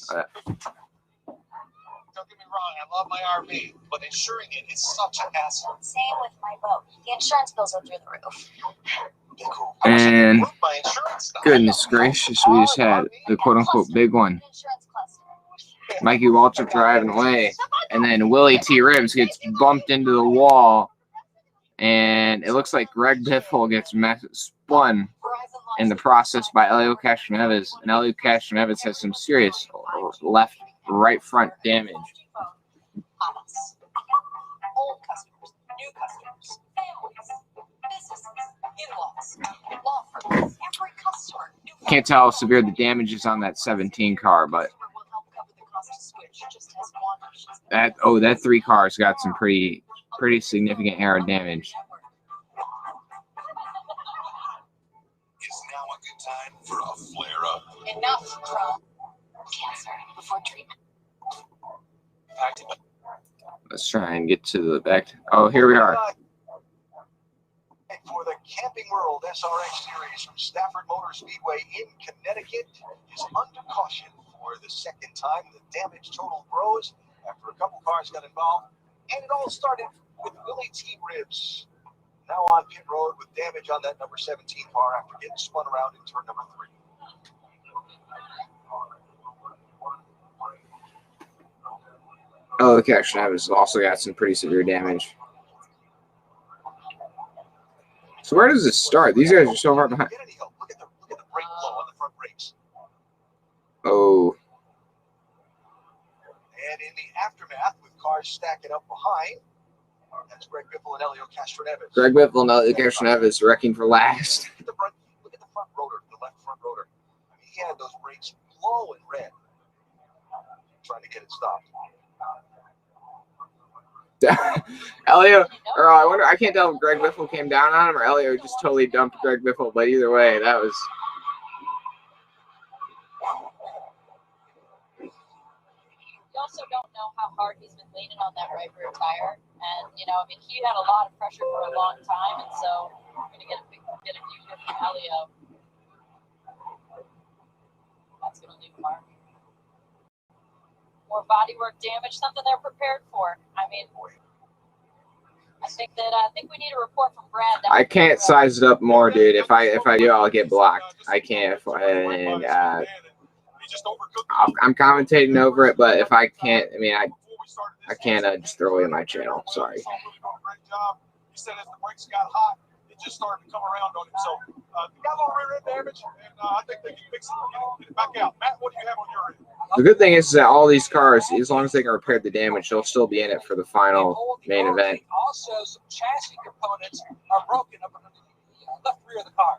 Don't get me wrong, I love my RV, but insuring it is such a hassle. Same with my boat. The insurance bills are through the roof. Be cool. And My insurance stuff. goodness gracious, we just had the quote-unquote big one. Insurance cluster. Mikey Waltrip driving away, and then Willie T. Ribs gets bumped into the wall, and it looks like Greg Biffle gets spun in the process by Elio Castroneves, and Elio Castroneves has some serious right front damage. Old customers, new customers, families, businesses, in-laws, law firms, every customer. Can't tell how severe the damage is on that 17 car, but that 3 cars got some pretty significant air damage. Is now a good time for a flare-up. Enough, bro. Cancer before treatment. Let's try and get to the back. Oh, here we are. For the Camping World SRX Series from Stafford Motor Speedway in Connecticut is under caution for the second time. The damage total grows after a couple cars got involved, and it all started with Willie T. Ribs. Now on pit road with damage on that number 17 car after getting spun around in turn number 3. Oh, the Castroneves also got some pretty severe damage. So where does this start? These guys are so far behind. Look at the brake blow on the front brakes. Oh. And in the aftermath, with cars stacking up behind, that's Greg Biffle and Elio Castroneves. Greg Biffle and Elio Castroneves wrecking for last. Look at the front rotor, the left front rotor. I mean, he had those brakes glowing red, trying to get it stopped. Elio, or I wonder, I can't tell if Greg Biffle came down on him or Elio just totally dumped Greg Biffle, but either way, that was. You also don't know how hard he's been leaning on that right rear tire. And, you know, I mean, he had a lot of pressure for a long time. And so we're going to get a view here from Elio. That's going to leave a mark. More bodywork damage, something they're prepared for. I mean, I think we need a report from Brad. I can't size it up more, dude. If I do, I'll get blocked. I can't, and I'm commentating over it. But if I can't, I mean, I can't just throw away my channel. Sorry. He said as the brakes got hot, it just started to come around on him. So he got a little rear end damage, and I think they can fix it and get it back out. Matt, what do you have on your end? The good thing is that all these cars, as long as they can repair the damage, they'll still be in it for the final main event. Also, some chassis components are broken up under the left rear of the car.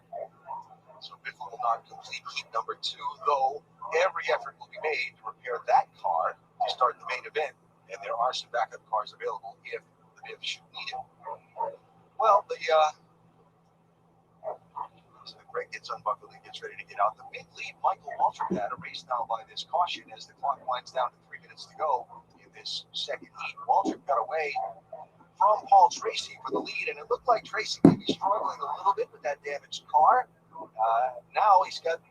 So Biffle will not complete heat number 2, though every effort will be made to repair that car to start the main event, and there are some backup cars available if the Biff should need it. Well, the Greg gets unbuckled and gets ready to get out. The big lead Michael Waltrip had a race now by this caution as the clock winds down to 3 minutes to go in this second heat. Waltrip got away from Paul Tracy for the lead, and it looked like Tracy may be struggling a little bit with that damaged car. Now he's got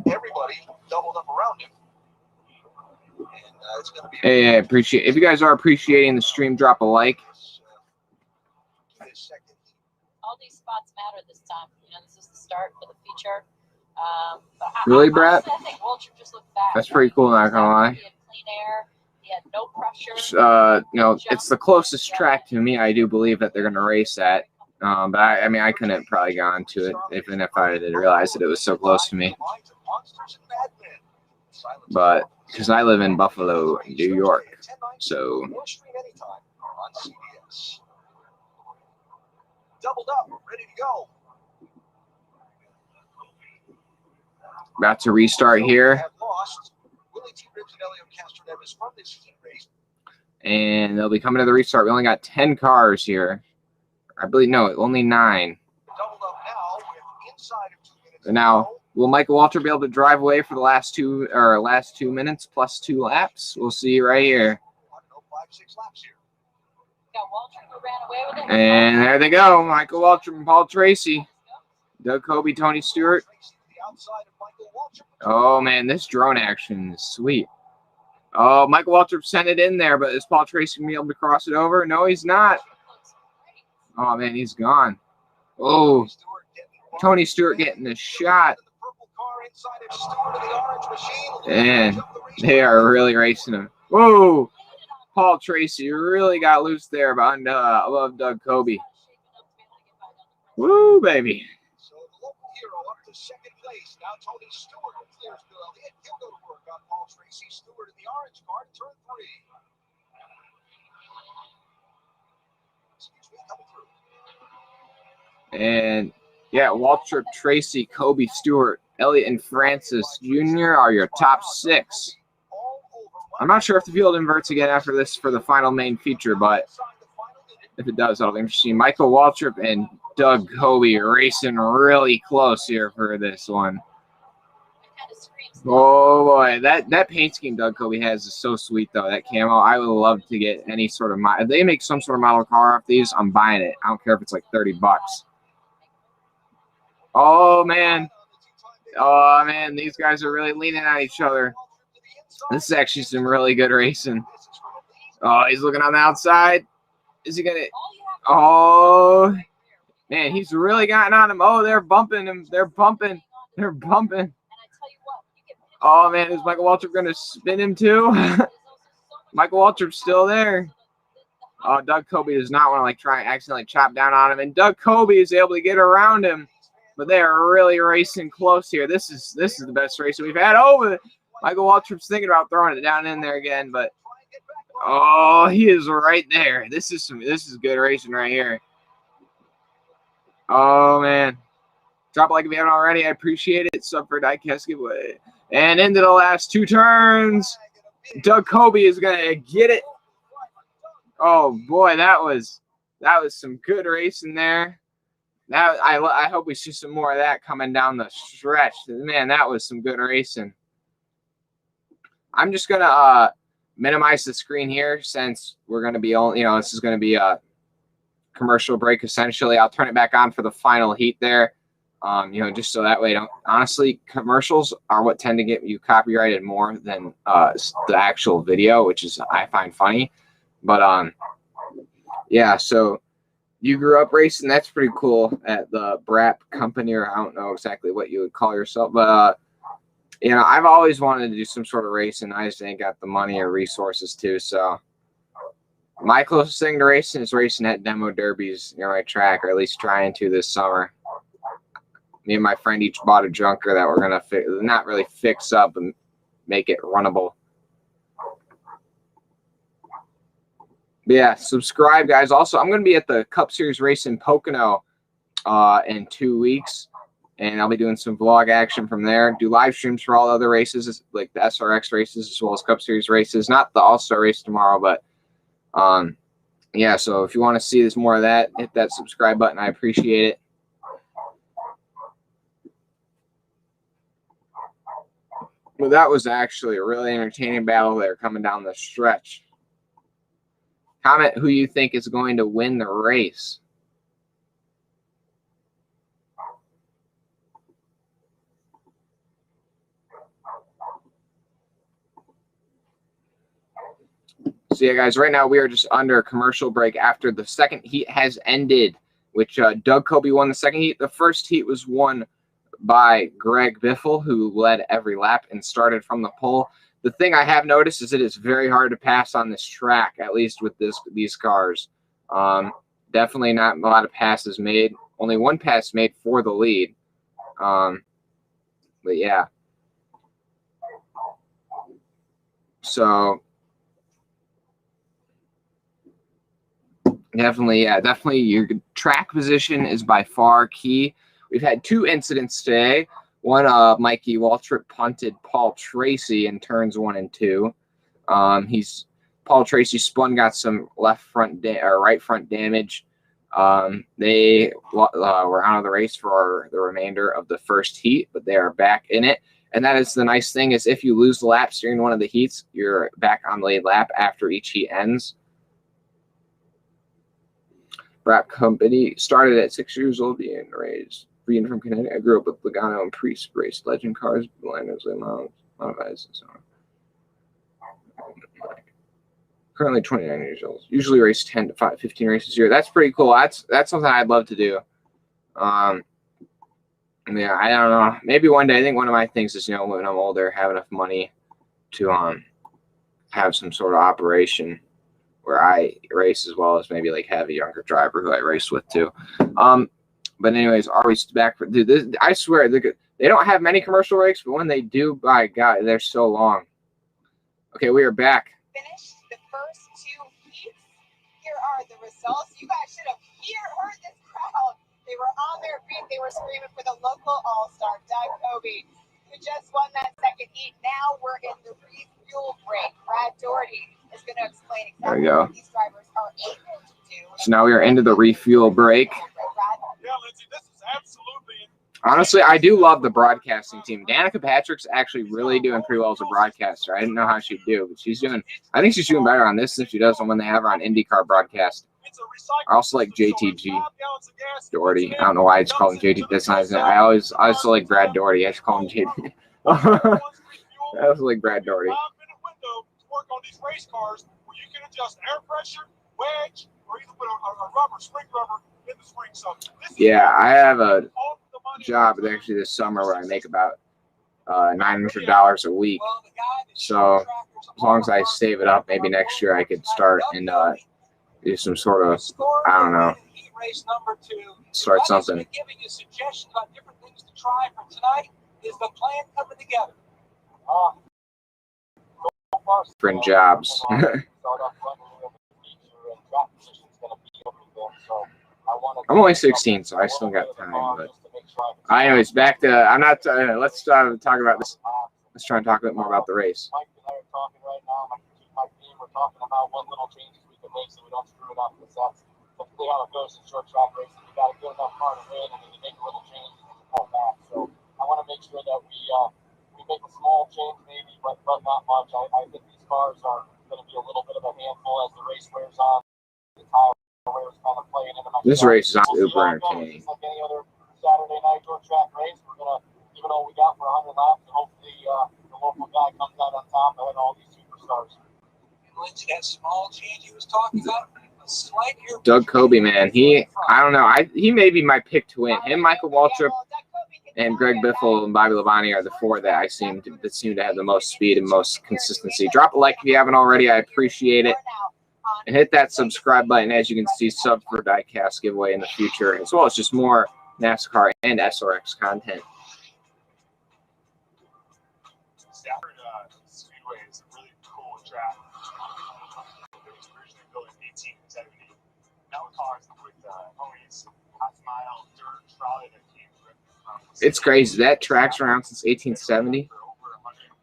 everybody doubled up around him. And it's going to be. Hey, I appreciate if you guys are appreciating the stream, drop a like. All these spots matter this time. You know, this is the start for the feature. Really, Brett? I think Waltrip just looked back. That's pretty cool, not gonna lie. He had clean air. He had no pressure. You know, it's the closest track to me. I do believe that they're gonna race at. But I mean, I couldn't probably go on to it even if I didn't realize that it was so close to me. But because I live in Buffalo, New York, so. Doubled up, ready to go. About to restart here. And they'll be coming to the restart. We only got 10 cars here. I believe, no, only 9. And now, will Michael Waltrip be able to drive away for the last 2 minutes plus 2 laps? We'll see right here. And there they go, Michael Waltrip and Paul Tracy. Doug Coby, Tony Stewart. Oh, man, this drone action is sweet. Oh, Michael Waltrip sent it in there, but is Paul Tracy going to be able to cross it over? No, he's not. Oh, man, he's gone. Oh, Tony Stewart getting a shot. And they are really racing him. Whoa, Paul Tracy really got loose there above Doug Coby. Woo, baby. So the local hero up to second place. Now Tony Stewart clears Bill Elliott. He'll go to work on Paul Tracy. Stewart in the orange car to turn 3. Excuse me, coming through. And yeah, Waltrip, Tracy, Coby, Stewart, Elliott, and Francis Jr. are your top 6. I'm not sure if the field inverts again after this for the final main feature, but if it does, that'll be interesting. Michael Waltrip and Doug Coby racing really close here for this one. Oh boy, that paint scheme Doug Coby has is so sweet though. That camo, I would love to get any sort of if they make some sort of model car off these, I'm buying it. I don't care if it's like $30. Oh man, these guys are really leaning on each other. This is actually some really good racing. Oh, he's looking on the outside. Is he gonna? Oh, man, he's really gotten on him. Oh, they're bumping him. They're bumping. Oh, man, is Michael Waltrip going to spin him too? Michael Waltrip's still there. Oh, Doug Coby does not want to try and accidentally chop down on him. And Doug Coby is able to get around him. But they are really racing close here. This is the best race we've had. Oh, Michael Waltrip's thinking about throwing it down in there again, but oh, he is right there. This is good racing right here. Oh man, drop a like if you haven't already. I appreciate it. Sub for diecast giveaway. And into the last 2 turns, Doug Coby is gonna get it. Oh boy, that was some good racing there. That I hope we see some more of that coming down the stretch. Man, that was some good racing. I'm just gonna minimize the screen here since we're gonna be this is gonna be a commercial break essentially. I'll turn it back on for the final heat there. Just so that way honestly, commercials are what tend to get you copyrighted more than the actual video, which is I find funny. But yeah, so you grew up racing. That's pretty cool at the Brap company, or I don't know exactly what you would call yourself, but I've always wanted to do some sort of racing. I just ain't got the money or resources to. So my closest thing to racing is racing at demo derbies near my track, or at least trying to this summer. Me and my friend each bought a junker that we're gonna not really fix up and make it runnable. But yeah, subscribe, guys. Also, I'm gonna be at the Cup Series race in Pocono in 2 weeks. And I'll be doing some vlog action from there. Do live streams for all other races, like the SRX races as well as Cup Series races. Not the All-Star race tomorrow, but yeah. So if you want to see this more of that, hit that subscribe button. I appreciate it. Well, that was actually a really entertaining battle there coming down the stretch. Comment who you think is going to win the race. So yeah, guys, right now we are just under a commercial break after the second heat has ended, which Doug Kobe won the second heat. The first heat was won by Greg Biffle, who led every lap and started from the pole. The thing I have noticed is it is very hard to pass on this track, at least with these cars. Definitely not a lot of passes made. Only one pass made for the lead. But yeah. So definitely your track position is by far key. We've had 2 incidents today. One, Mikey Waltrip punted Paul Tracy in turns 1 and 2. Paul Tracy spun, got some right front damage. They were out of the race for the remainder of the first heat, but they are back in it. And that is the nice thing, is if you lose the laps during one of the heats, you're back on the lead lap after each heat ends. Rap Company started at 6 years old, being raised. Being from Connecticut, I grew up with Logano and Priest raced legend cars, Lando's modified. Currently 29 years old. Usually race 10 to 15 races a year. That's pretty cool. That's something I'd love to do. Yeah, I don't know. Maybe one day. I think one of my things is, when I'm older, have enough money to have some sort of operation where I race, as well as maybe like have a younger driver who I race with too. But anyways, are we back for this? I swear they don't have many commercial breaks, but when they do, by God, they're so long. Okay, we are back. Finished the first 2 heats. Here are the results. You guys should have heard this crowd. They were on their feet. They were screaming for the local all-star, Doug Kobe, who just won that second heat. Now we're in the refuel break. Brad Doherty is going to explain exactly what these drivers are able to do. So now we are into the refuel break. Yeah, Lindsay, this is absolutely. Honestly, I do love the broadcasting team. Danica Patrick's actually really doing pretty well as a broadcaster. I didn't know how she'd do, but I think she's doing better on this than she does when they have her on IndyCar broadcast. I also like JTG Doherty. I don't know why it's called JT. That's not. I also like Brad Doherty. I just call him JT. I also like Brad Doherty. Work on these race cars where you can adjust air pressure, wedge, or even put a spring rubber in the spring. So yeah, I have a job actually this summer where I make about $900 a week. So as long as I save it up, maybe next year I could start and do some sort of, I don't know, start something. Giving you suggestions on different things to try for tonight. Is the plan coming together? Different jobs. I'm only 16, so I still got time. But anyways, back to let's talk about this. Let's try and talk a bit more about the race. Mike and I are talking right now. We're talking about what little changes we can make so we don't screw it up. Because that's typically how it goes in short track racing. You got a good enough car to win, and then you make a little change and you pull back. So I want to make sure that we make a small change maybe, but not much. I think these cars are going to be a little bit of a handful as the race wears on. The tire wears kind of playing into my this race is super entertaining. Just like any other Saturday night short track race, we're going to give it all we got for 100 laps, and hopefully the local guy comes out on top ahead of all these superstars. And Lindsay, that small change he was talking about, a slight air Doug Kobe, man, I don't know. He may be my pick to win. Him, Michael Waltrip, and Greg Biffle and Bobby Labonte are the 4 that seem to have the most speed and most consistency. Drop a like if you haven't already. I appreciate it. And hit that subscribe button. As you can see, sub for diecast giveaway in the future, as well as just more NASCAR and SRX content. Stafford Speedway is a really cool track. It was originally built in 1870. Now cars with ponies, half mile, dirt, shrouded, and it's crazy. That track's around since 1870.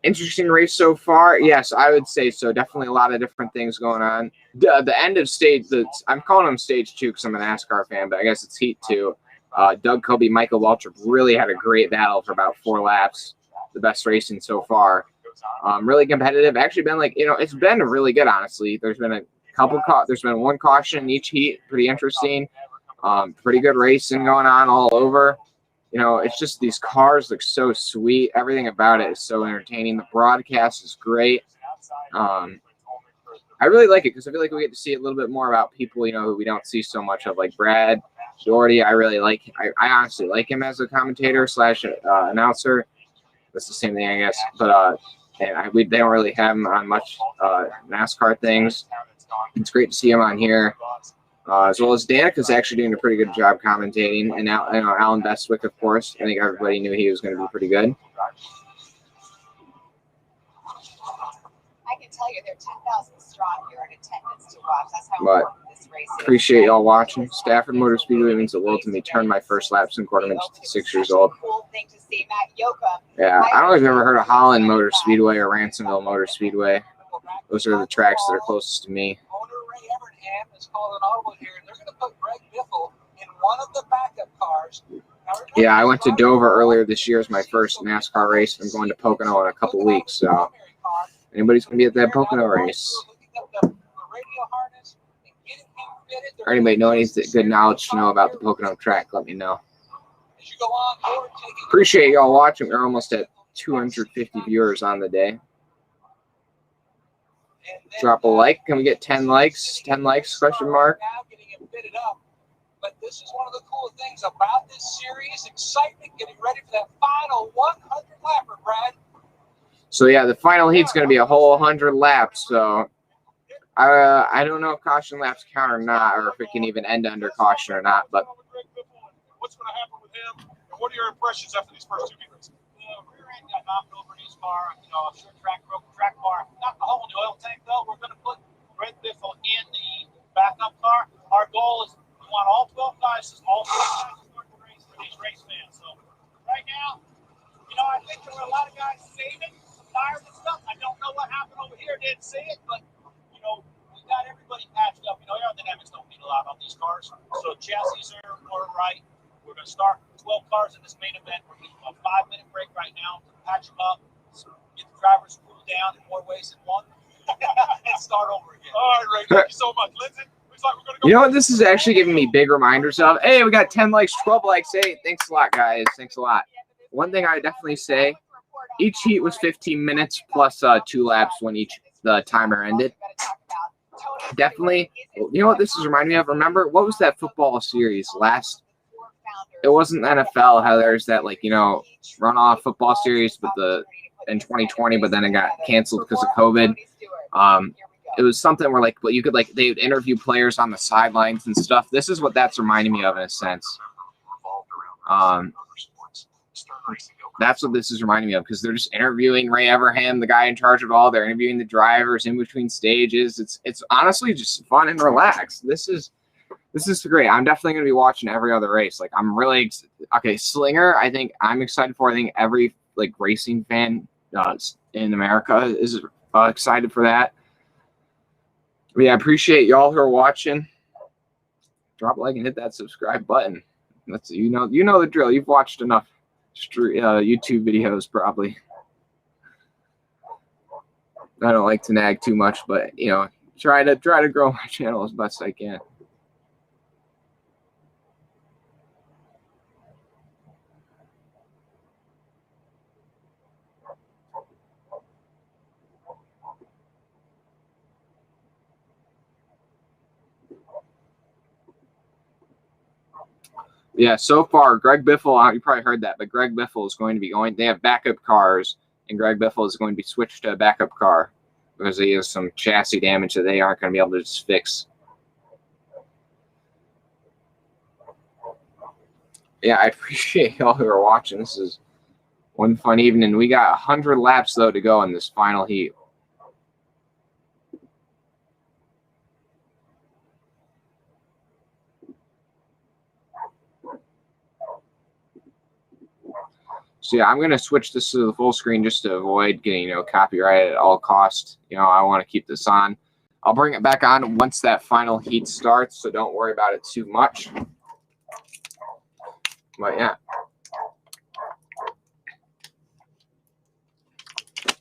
Interesting race so far. Yes, I would say so. Definitely a lot of different things going on. The end of stage, I'm calling them stage 2 because I'm a NASCAR fan, but I guess it's heat 2. Doug Kobe, Michael Waltrip really had a great battle for about 4 laps. The best racing so far. Really competitive. Actually been like, it's been really good, honestly. There's been a couple, there's been one caution in each heat. Pretty interesting. Pretty good racing going on all over. It's just these cars look so sweet. Everything about it is so entertaining. The broadcast is great. I really like it because I feel like we get to see a little bit more about people, who we don't see so much of, like Brad Doherty. I really like. I honestly like him as a commentator slash announcer. That's the same thing, I guess. But they don't really have him on much NASCAR things. It's great to see him on here, as well as Danica's actually doing a pretty good job commentating, and now Alan Bestwick, of course. I think everybody knew he was going to be pretty good. I can tell you they're 10,000 strong here in attendance to watch. That's how But important this race is. appreciate y'all watching. Stafford Motor Speedway means the world to me. Turned my first laps in quarter inch to 6 years old. Cool thing to see. Matt Yoakum. Yeah, I don't know if you've ever heard of Holland Motor Speedway or Ransomville Motor Speedway. Those are the tracks that are closest to me. Owner Ray Evernham is calling an audible here, and they're going to put Greg Biffle in one of the backup cars. Yeah, I went to Dover earlier this year as my first NASCAR race. I'm going to Pocono in a couple weeks, so anybody's going to be at that Pocono race. Or anybody know any good knowledge to know about the Pocono track, let me know. Appreciate y'all watching. We're almost at 250 viewers on the day. Drop a like. Can we get 10 likes? 10 likes, question mark. But this is one of the cool things about this series. Excitement, getting ready for that final 100 lapper, Brad. So yeah, the final heat's going to be a whole 100 laps. So I don't know if caution laps count or not, or if it can even end under caution or not. But what's going to happen with him? And what are your impressions after these first two races? The rear end got knocked over in his car. I'm sure track broke the track bar. Not the hole in the oil tank though. We're going to put Greg Biffle in the backup car. Our goal is we want all 12 guys, all 12 guys to start the race for these race fans. So right now, I think there were a lot of guys saving some tires and stuff. I don't know what happened over here. Didn't see it, but we got everybody patched up. Aerodynamics don't mean a lot on these cars. So chassis are right. We're going to start 12 cars in this main event. We're getting a 5-minute break right now to patch them up, get the drivers cooled down in more ways than one, and start over again. All right, Ray. Thank you so much. Lindsay, looks like we're going to go. you know what? This is actually giving me big reminders of. Hey, we got 10 likes, 12 likes. Hey, thanks a lot, guys. Thanks a lot. One thing I definitely say, each heat was 15 minutes plus 2 laps when the timer ended. Definitely. You know what this is reminding me of? Remember, what was that football series last? It wasn't NFL, how there's that, runoff football series in 2020, but then it got canceled because of COVID. It was something where, they would interview players on the sidelines and stuff. This is what that's reminding me of in a sense. That's what this is reminding me of, because they're just interviewing Ray Evernham, the guy in charge of it all. They're interviewing the drivers in between stages. It's honestly just fun and relaxed. This is great. I'm definitely going to be watching every other race. I'm really okay. Slinger, I think I'm excited for. I think every racing fan in America is excited for that. But yeah, I appreciate y'all who are watching. Drop a like and hit that subscribe button. That's you know the drill. You've watched enough YouTube videos probably. I don't like to nag too much, but try to grow my channel as best I can. Yeah, so far, Greg Biffle, you probably heard that, but Greg Biffle is going to be going. They have backup cars, and Greg Biffle is going to be switched to a backup car because he has some chassis damage that they aren't going to be able to just fix. Yeah, I appreciate y'all who are watching. This is one fun evening. We got 100 laps, though, to go in this final heat. So yeah, I'm going to switch this to the full screen just to avoid getting, copyrighted at all costs. I want to keep this on. I'll bring it back on once that final heat starts, so don't worry about it too much. But yeah.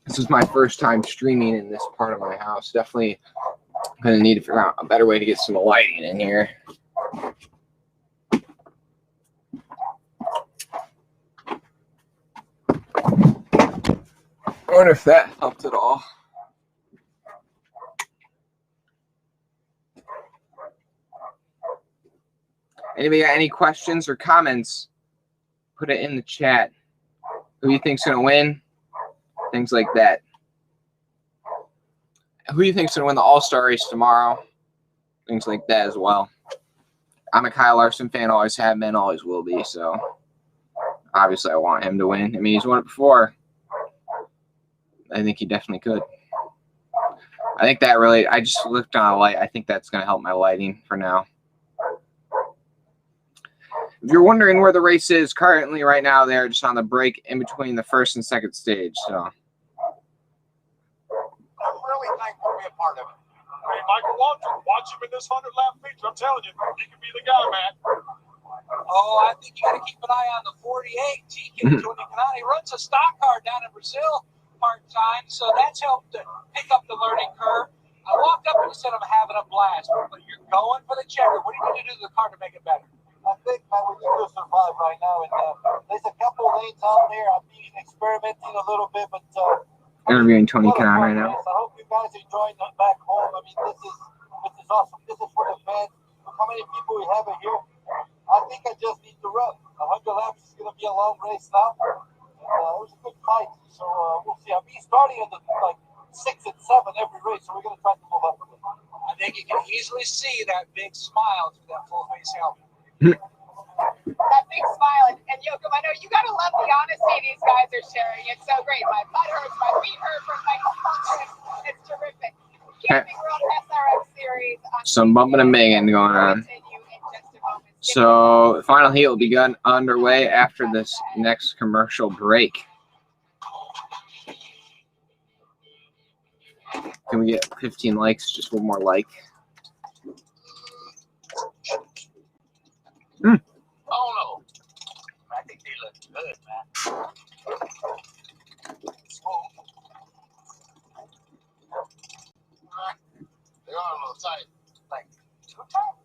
This This is my first time streaming in this part of my house. Definitely going to need to figure out a better way to get some lighting in here. I wonder if that helped at all. Anybody got any questions or comments? Put it in the chat. Who you think's gonna win? Things like that. Who you think's gonna win the All-Star race tomorrow? Things like that as well. I'm a Kyle Larson fan, always have been, always will be. So obviously, I want him to win. I mean, he's won it before. I think he definitely could. I think that really. I just looked on a light. I think that's gonna help my lighting for now. If you're wondering where the race is currently right now, they're just on the break in between the first and second stage. So I'm really thankful to be a part of it. I mean, Michael Waltrip, watch him in this 100-lap feature. I'm telling you, he could be the guy, man. Oh, I think you got to keep an eye on the 48. TK Tony Kanani runs a stock car down in Brazil part-time, so that's helped to pick up the learning curve. I walked up and said I'm having a blast, but you're going for the checker. What do you need to do to the car to make it better? I think, man, we're going to survive right now. And there's a couple lanes out there. I'm being experimenting a little bit, but interviewing Tony Kanani right now. I hope you guys are enjoying that back home. I mean, this is awesome. This is for the fans. Look how many people we have in here. I think I just need to run. 100 laps is going to be a long race now. It was a good fight. So we'll see. I'll be starting at the 6 and 7 every race, so we're going to try to move up a bit. I think you can easily see that big smile through that full-face helmet. That big smile. And Joachim, I know you got to love the honesty these guys are sharing. It's so great. My butt hurts, my feet hurt from my function. It's terrific. Camping World SRX Series. Some bumping and banging going on. So the final heat will be underway after this next commercial break. Can we get 15 likes? Just one more like. Oh, no. I think they look good, man. They are a little tight. Like, too tight?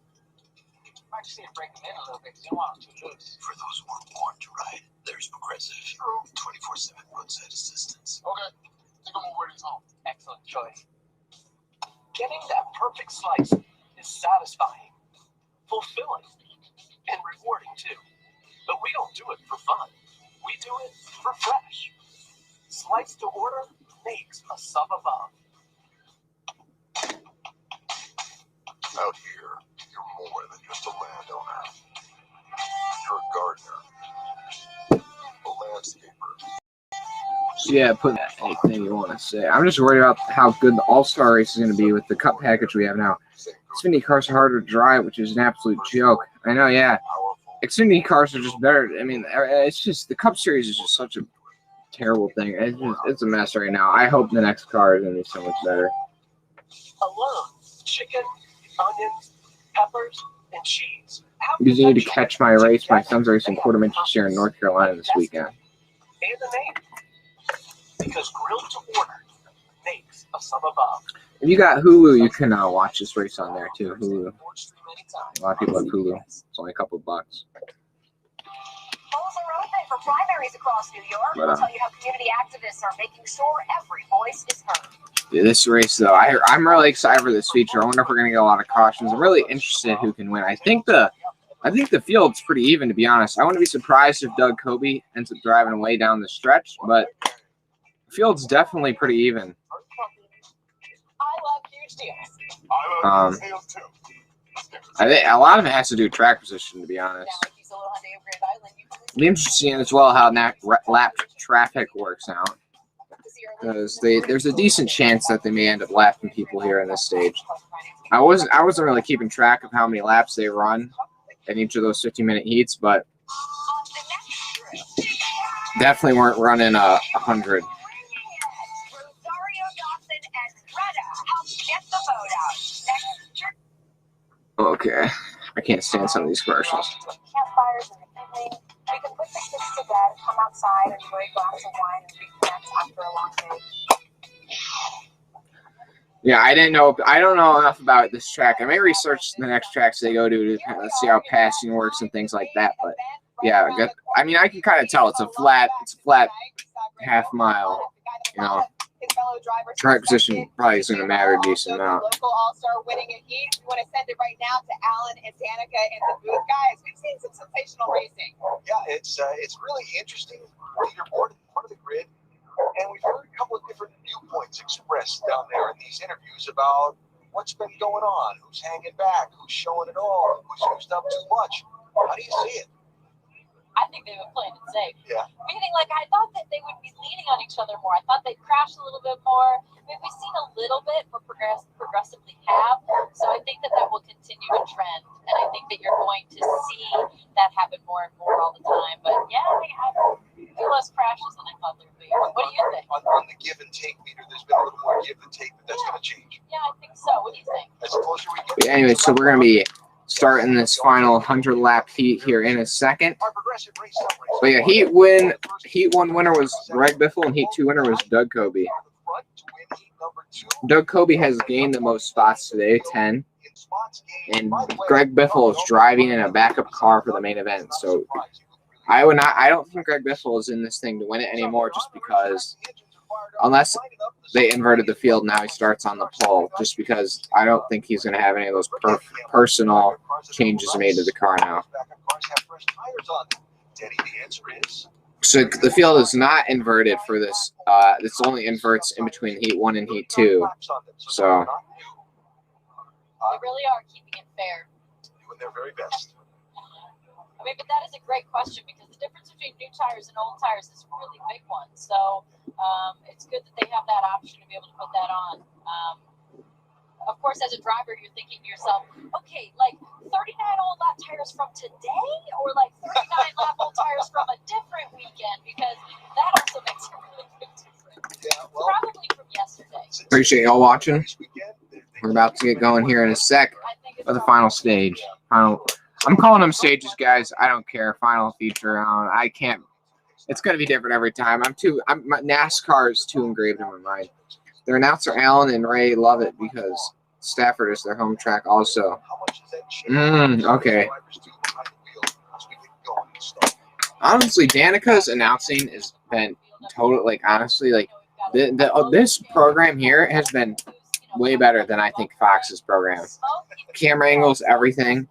I just need to break them in a little bit because you don't want them too loose. For those who are born to ride, there's Progressive 24/7 roadside assistance. Okay, think I'm gonna wear these home. Excellent choice. Getting that perfect slice is satisfying, fulfilling, and rewarding too. But we don't do it for fun. We do it for fresh. Slice to order makes a sub above. Out here, you're more than just a landowner. You're a gardener, a landscaper. So yeah, put anything you want to say. I'm just worried about how good the All-Star race is going to be with the cup package we have now. Xfinity cars are harder to drive, which is an absolute joke. I know, yeah. Xfinity cars are just better. I mean, it's just the Cup Series is just such a terrible thing. It's a mess right now. I hope the next car is going to be so much better. Alone, chicken, onions, peppers, and cheese. Because you need to catch my race. My son's racing quarter-inches here in North Carolina this weekend. And the name. Because grilled to order makes a sub above. If you got Hulu, you can watch this race on there too. Hulu. A lot of people have Hulu. It's only a couple bucks. Polls are open for primaries across New York. We'll tell you how community activists are making sure every voice is heard. Dude, this race, though, I'm really excited for this feature. I wonder if we're going to get a lot of cautions. I'm really interested who can win. I think the field's pretty even, to be honest. I wouldn't be surprised if Doug Coby ends up driving way down the stretch, but the field's definitely pretty even. I love huge deals. I love these deals too. I think a lot of it has to do with track position, to be honest. It'll be interesting as well how lap traffic works out, because there's a decent chance that they may end up lapping people here in this stage. I wasn't really keeping track of how many laps they run in each of those 15-minute heats, but definitely weren't running 100. Okay, I can't stand some of these commercials. Campfires in the evening. We can put the kids to bed, come outside, enjoy a glass of wine, and reconnect after a long day. Yeah, I didn't know. I don't know enough about this track. I may research the next tracks they go to see how passing works and things like that. But yeah, I mean, I can kind of tell it's a flat half mile. You know, track position probably is going to matter a decent amount. Local all-star winning a heat. We want to send it right now to Alan and Danica in the booth, guys. We've seen some sensational racing. Yeah, it's really interesting leaderboard, part of the grid. And we've heard a couple of different viewpoints expressed down there in these interviews about what's been going on, who's hanging back, who's showing it all, who's used up too much. How do you see it? I think they've been playing it safe. Yeah. Meaning, like, I thought that they would be leaning on each other more. I thought they'd crash a little bit more. I mean, we've seen a little bit, but progressively have. So I think that will continue to trend. And I think that you're going to see that happen more and more all the time. But yeah, I feel less crashes than I thought there would be. What do you think? On the give and take meter, there's been a little more give and take, but that's going to change. Yeah, I think so. What do you think? As closer we get. Anyway, so we're going to be starting this final 100-lap heat here in a second. But yeah, Heat 1 winner was Greg Biffle, and Heat 2 winner was Doug Coby. Doug Coby has gained the most spots today, 10. And Greg Biffle is driving in a backup car for the main event. So I don't think Greg Biffle is in this thing to win it anymore, just because unless they inverted the field, now he starts on the pole, just because I don't think he's going to have any of those personal changes made to the car now. So the field is not inverted for this. This only inverts in between Heat 1 and Heat 2. So they really are keeping it fair. Doing their very best. I mean, but that is a great question, because the difference between new tires and old tires is a really big one. So it's good that they have that option to be able to put that on. Of course, as a driver, you're thinking to yourself, okay, like 39 old lap tires from today, or like 39 lap old tires from a different weekend, because that also makes a really big difference. Yeah, well, probably from yesterday. appreciate y'all watching. We're about to get going here in a sec for the final stage. I'm calling them stages, guys. I don't care. Final feature. I can't. It's gonna be different every time. NASCAR is too engraved in my mind. Their announcer Alan and Ray love it because Stafford is their home track also. Okay. Honestly, Danica's announcing has been totally honestly this program here has been way better than I think Fox's program. Camera angles, everything.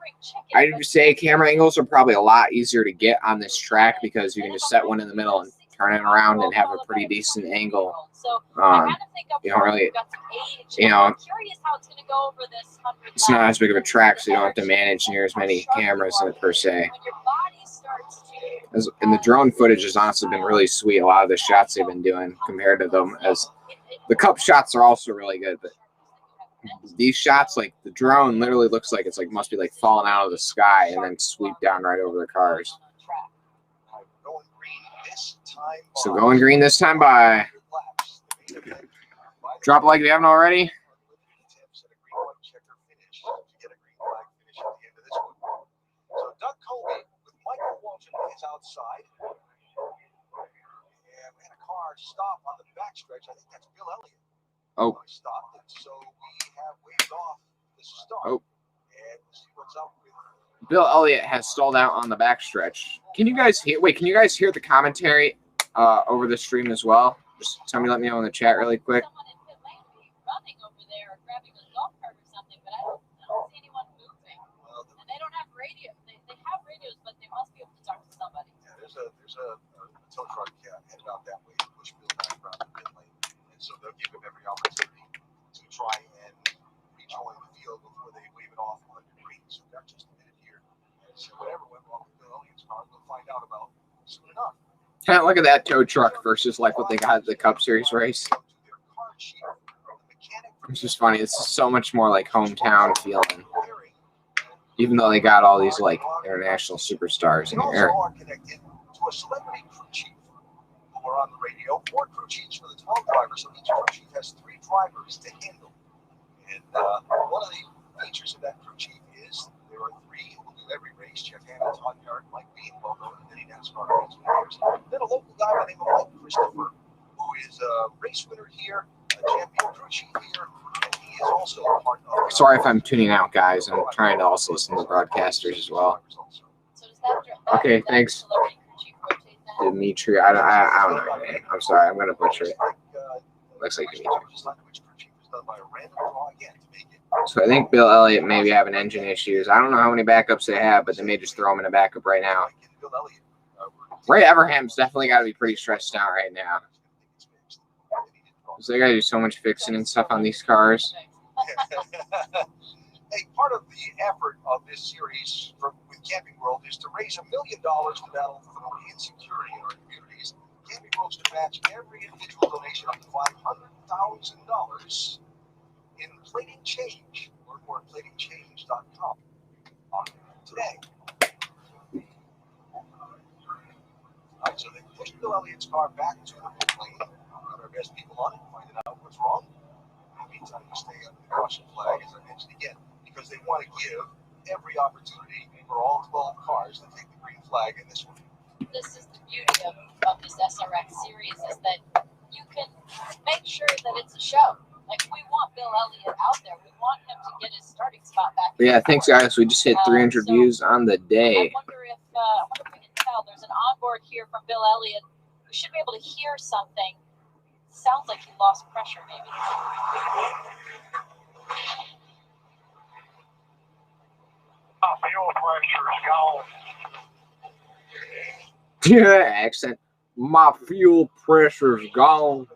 I would say camera angles are probably a lot easier to get on this track because you can just set one in the middle and turn it around and have a pretty decent angle. You don't really, it's not as big of a track, so you don't have to manage near as many cameras in it per se. And the drone footage has honestly been really sweet. A lot of the shots they've been doing compared to them, as the cup shots are also really good, but these shots, like the drone literally looks like it's like must be like falling out of the sky and then sweep down right over the cars. So going green this time by. Drop a like if you haven't already. So Doug Coby with Michael Walton is outside. And we had a car stop on the backstretch. I think that's Bill Elliott. Oh. Stopped it, so we have waved off the start. Oh. And we'll see what's up with Bill Elliott has stalled out on the backstretch. Can you guys hear? Wait, can you guys hear the commentary over the stream as well? Just let me know in the chat really quick. Someone in pit lane running over there or grabbing a golf cart or something, but I don't see anyone moving. And they don't have radio. They have radios, but they must be able to talk to somebody. Yeah, there's a tow truck headed out that way to push Bill back around the pit lane. And so they'll give him every opportunity to try and rejoin the field before they wave it off on the green. So they're just a minute here. And so whatever went wrong with Bill Elliott's car, we'll find out about soon enough. Kind of look at that tow truck versus like what they got at the Cup Series race. It's just funny. It's just so much more like hometown feeling, even though they got all these like international superstars in here. To a celebrity crew chief who are on the radio, 4 crew chiefs for the 12 drivers, so each crew chief has 3 drivers to handle. And one of the features of that crew chief is there are 3 who do every race: Jeff Hanna, Todd Yard, Mike Bean, well known in many NASCAR fans for years. Then a local guy by the name of Mike Christopher, who is a race winner here, a champion crew chief here, And he is also a part of. Sorry if I'm tuning out, guys. I'm trying to also listen to the broadcasters as well. So does that, Okay, thanks. celebrity crew chief rotate that? Dimitri, I don't know your name. I'm sorry, I'm gonna butcher it. Looks like Dimitri. So I think Bill Elliott may be having engine issues. I don't know how many backups they have, but they may just throw him in a backup right now. Ray Everham's definitely got to be pretty stressed out right now. So they got to do so much fixing and stuff on these cars. Hey, part of the effort of this series with Camping World is to raise $1 million to battle food insecurity in our communities. Camping World's to match every individual donation up to $500,000 in plating change. Learn more at platingchange.com today. All right, so they pushed Bill Elliott's car back to the pit lane. Got our best people on it, finding out what's wrong. In the meantime, we stay under the caution flag, as I mentioned again, because they want to give every opportunity for all 12 cars to take the green flag in this one. This is the beauty of this SRX series, is that you can make sure that it's a show. Like, we want Bill Elliott out there. We want him to get his starting spot back. But yeah, thanks guys. We just hit 300 views on the day. I wonder if we can tell. There's an onboard here from Bill Elliott. We should be able to hear something. Sounds like he lost pressure, maybe. Fuel pressure's gone. Yeah, accent. My fuel pressure's gone.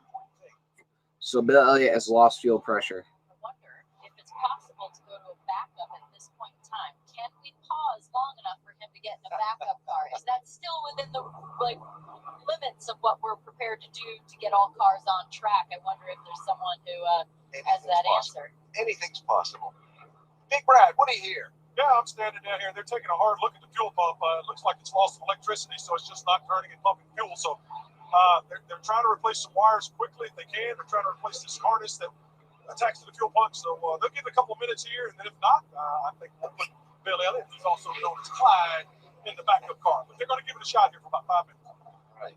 So Bill Elliott has lost fuel pressure. I wonder if it's possible to go to a backup at this point in time. Can we pause long enough for him to get in a backup car? Is that still within the limits of what we're prepared to do to get all cars on track? I wonder if there's someone who has that answer. Anything's possible. Big Brad, what do you hear? Yeah, I'm standing down here. They're taking a hard look at the fuel pump. It looks like it's lost some electricity, so it's just not turning and pumping fuel. So they're trying to replace some wires quickly if they can. They're trying to replace this harness that attached to the fuel pump. So they'll give it a couple of minutes here, and then if not, I think we'll put Bill Elliott, who's also known as Clyde, in the backup car. But they're going to give it a shot here for about 5 minutes. Right.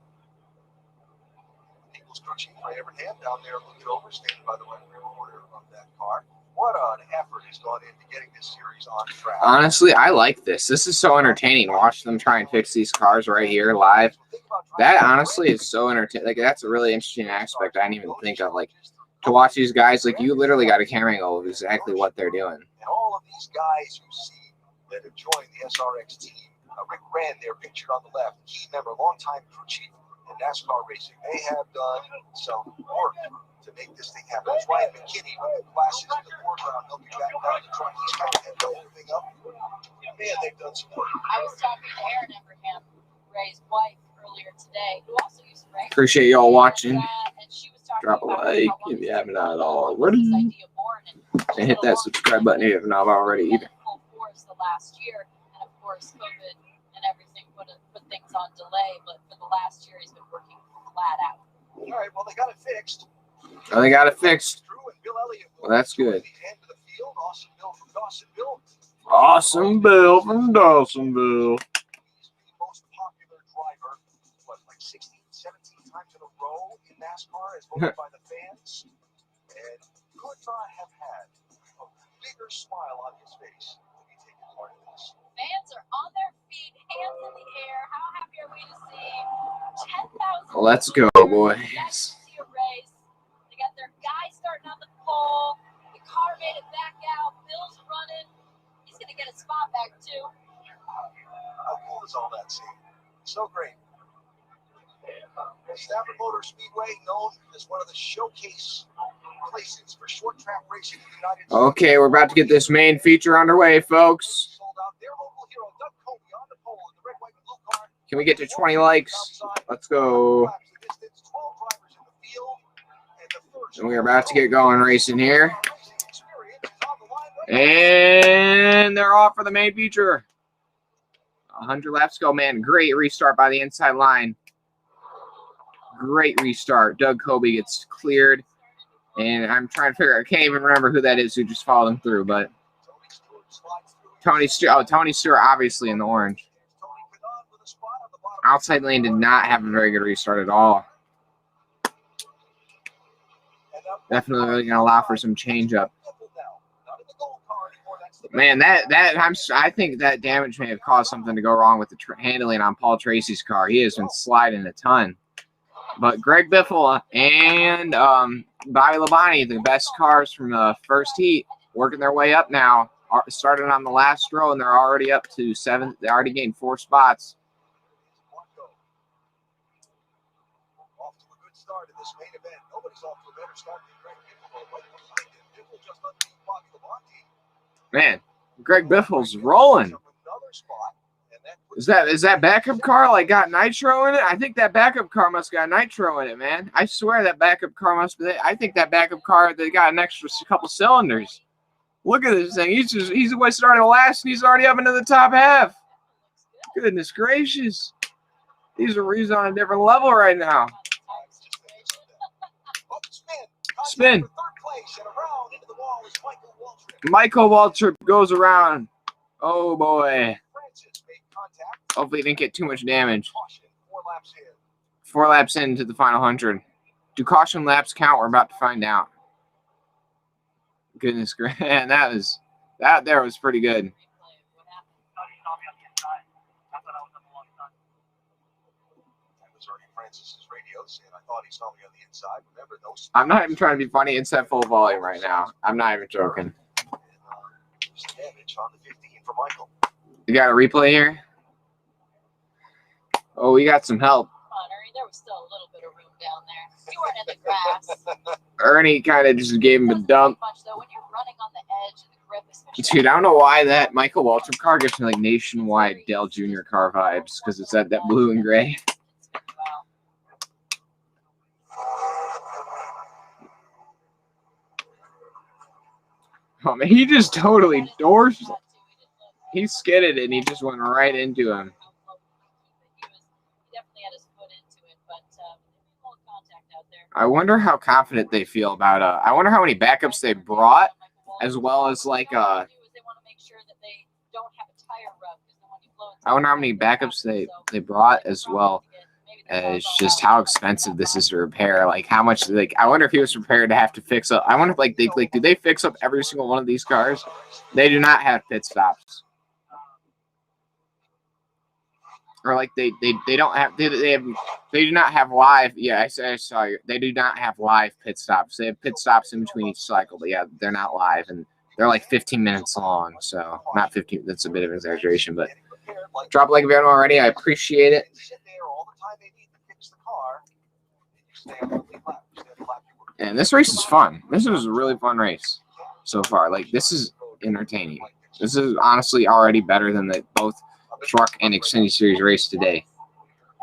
Eagles crew chief Ray Everham down there looking over, standing by the right rear quarter of that car. What an effort has gone into getting this series on track. Honestly, I like this. This is so entertaining. Watch them try and fix these cars right here live. That honestly is so entertaining. Like, that's a really interesting aspect I didn't even think of. Like, to watch these guys, like, you literally got a camera angle of exactly what they're doing. And all of these guys you see that have joined the SRX team, Rick Rand there pictured on the left, key member, longtime crew chief in NASCAR racing. They have done some work to make this thing happen. That's Ryan McKinney with the glasses in the foreground helping back down the truck. He's trying to head everything up. Man, they've done some work. I was talking to Aaron Everham, Ray's wife, earlier today, who also used to race. Appreciate y'all watching. And she was talking Drop a about like how if you haven't wonderful already. this idea born, And hit that subscribe button if you're not already either. Full force the last year, and of course COVID and everything put things on delay. But for the last year, he's been working flat out. All right, well, they got it fixed. Oh, they got it fixed. Well, that's good. Awesome Bill from Dawsonville. He's the most popular driver, like 16, 17 times in a row in NASCAR as voted by the fans. And could not have had a bigger smile on his face to be taking part in this. Fans are on their feet, hands in the air. How happy are we to see 10,000? Let's go, boys. See a race. They got their guy starting on the pole. The car made it back out. Bill's running. He's going to get a spot back, too. How cool is all that scene? So great. Stafford Motor Speedway, known as one of the showcase places for short track racing in the United States. Okay, we're about to get this main feature underway, folks. Sold out. Their local hero, Doug Kobe, on the pole in the red, white, and blue car. Can we get to 20 likes? Let's go. And we're about to get going racing here. And they're off for the main feature. 100 laps go, man. Great restart by the inside line. Great restart. Doug Kobe gets cleared. And I'm trying to figure out, I can't even remember who that is who just followed him through, but Tony Stewart. Oh, Tony Stewart, obviously in the orange. Outside lane did not have a very good restart at all. Definitely going to allow for some change up. Man, I think that damage may have caused something to go wrong with the handling on Paul Tracy's car. He has been sliding a ton. But Greg Biffle and Bobby Labonte, the best cars from the first heat, working their way up now. Started on the last row, and they're already up to 7. They already gained 4 spots. Off to a good start in this main event. Nobody's off to a better start than Greg Biffle. Right behind him, Biffle just underneath Bobby Labonte. Man, Greg Biffle's rolling. Is that backup car like got nitro in it? I think that backup car must got nitro in it, man. I swear that backup car must be. I think that backup car they got an extra couple cylinders. Look at this thing. He's the way starting last, and he's already up into the top half. Goodness gracious, he's on a different level right now. Spin. Michael Waltrip goes around. Oh boy. Hopefully he didn't get too much damage. 4 laps into the final 100. Do caution laps count? We're about to find out. Goodness gracious. Man, that there was pretty good. I'm not even trying to be funny. It's at full volume right now. I'm not even joking. You got a replay here? Oh, we got some help. There was still a little bit of room down there. You weren't in the grass. Ernie kind of just gave him a dump. When you're running on the edge of the grip, Dude, I don't know why that Michael Waltrip car gives me like nationwide Dell Jr. car vibes because it's that blue and gray. Oh man, he just totally dorsed. He skidded it and he just went right into him. I wonder how confident they feel about I wonder how many backups they brought, as well as like I wonder how many backups they brought, as well as just how expensive this is to repair. Like how much I wonder if he was prepared to have to fix up. I wonder if do they fix up every single one of these cars? They do not have pit stops. Or like they don't have they do not have live. Yeah, I saw you. They do not have live pit stops. They have pit stops in between each cycle, but yeah, they're not live, and they're like 15 minutes long. So not 15. That's a bit of an exaggeration, but drop a like if you haven't already. I appreciate it. And this race is fun. This was a really fun race so far. Like this is entertaining. This is honestly already better than both truck and Xfinity Series race today.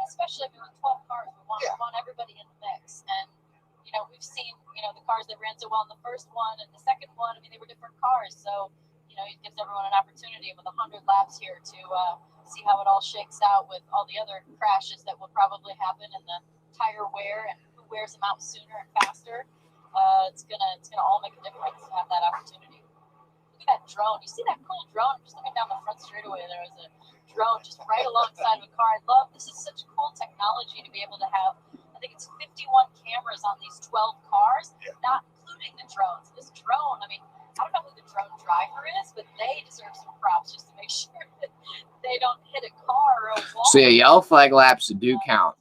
Especially if it was 12 cars, we want everybody in the mix. And, we've seen, the cars that ran so well in the first one and the second one, I mean, they were different cars. So, it gives everyone an opportunity with 100 laps here to see how it all shakes out with all the other crashes that will probably happen and the tire wear and who wears them out sooner and faster. It's gonna all make a difference to have that opportunity. Look at that drone. You see that cool drone? Just looking down the front straightaway, there was a drone just right alongside of a car. I love this. Is such cool technology to be able to have. I think it's 51 cameras on these 12 cars, not including the drones. This drone, I mean, I don't know who the drone driver is, but they deserve some props just to make sure that they don't hit a car or a wall. So yeah, yellow flag laps do count.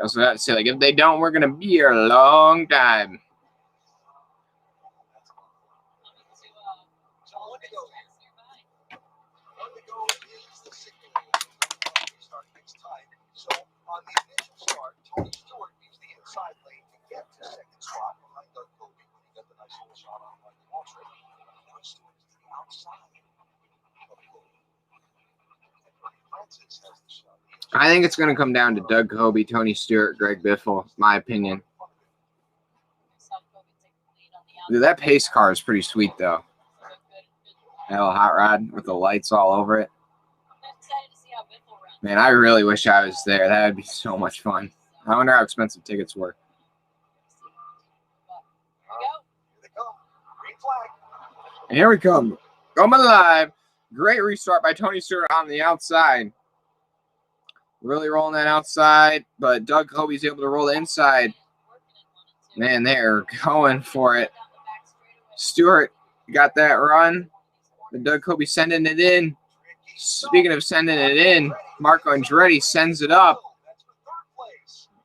So that's like if they don't, we're gonna be here a long time. On the initial start, Tony Stewart used the inside lane to get to second spot behind Doug Kobe when he got the nice little shot on Michael Waltrip. Now Stewart is to the outside of Kobe. Francis has the shot. I think it's going to come down to Doug Kobe, Tony Stewart, Greg Biffle, my opinion. Dude, that pace car is pretty sweet, though. That little hot rod with the lights all over it. Man, I really wish I was there. That would be so much fun. I wonder how expensive tickets were. And here we come. Coming live. Great restart by Tony Stewart on the outside. Really rolling that outside, but Doug Kobe's able to roll the inside. Man, they're going for it. Stewart got that run. But Doug Kobe sending it in. Speaking of sending it in, Marco Andretti sends it up.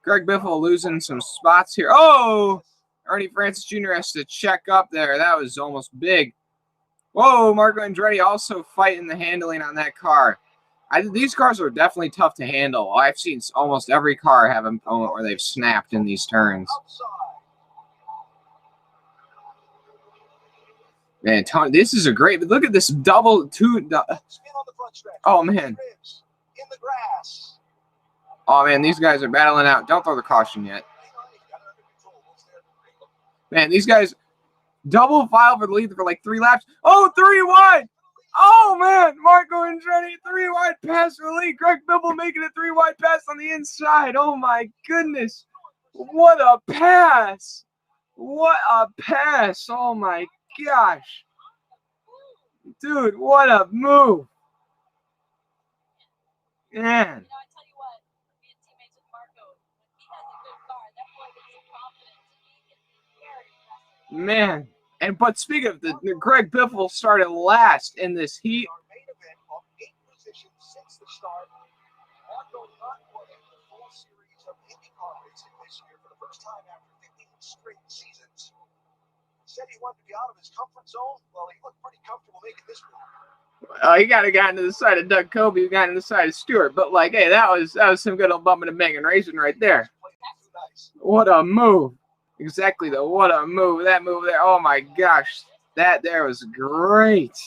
Greg Biffle losing some spots here. Oh! Ernie Francis Jr. has to check up there. That was almost big. Whoa, Marco Andretti also fighting the handling on that car. These cars are definitely tough to handle. I've seen almost every car have a moment where they've snapped in these turns. Man, Tony, this is a great. Look at this double two. Oh man. Oh man, these guys are battling out. Don't throw the caution yet. Man, these guys double file for the lead for like 3 laps. Oh, 3 wide. Oh man, Marco Andretti 3 wide pass for the lead. Greg Biffle making a 3 wide pass on the inside. Oh my goodness. What a pass. What a pass. Oh my gosh. Dude, what a move. Man. Man. And but speaking of the Greg Biffle started last in this heat. Said he wanted to be out of his comfort zone. Well, he looked pretty comfortable making this move. He got into the side of Doug Kobe. He got into the side of Stewart. But like, hey, that was some good old bumping and banging racing right there. What a move! Exactly though. What a move! That move there. Oh my gosh, that there was great.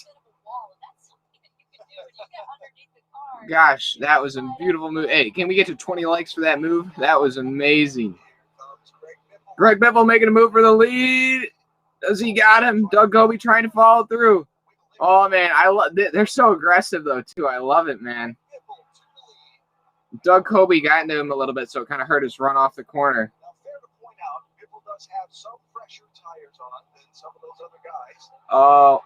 Gosh, that was a beautiful move. Hey, can we get to 20 likes for that move? That was amazing. Greg Biffle making a move for the lead. Does he got him? Doug Kobe trying to follow through. Oh man, I love. They're so aggressive though too. I love it, man. Doug Kobe got into him a little bit, so it kind of hurt his run off the corner. Now, fair to point out, Biffle does have some fresher tires on than some of those other guys. Oh,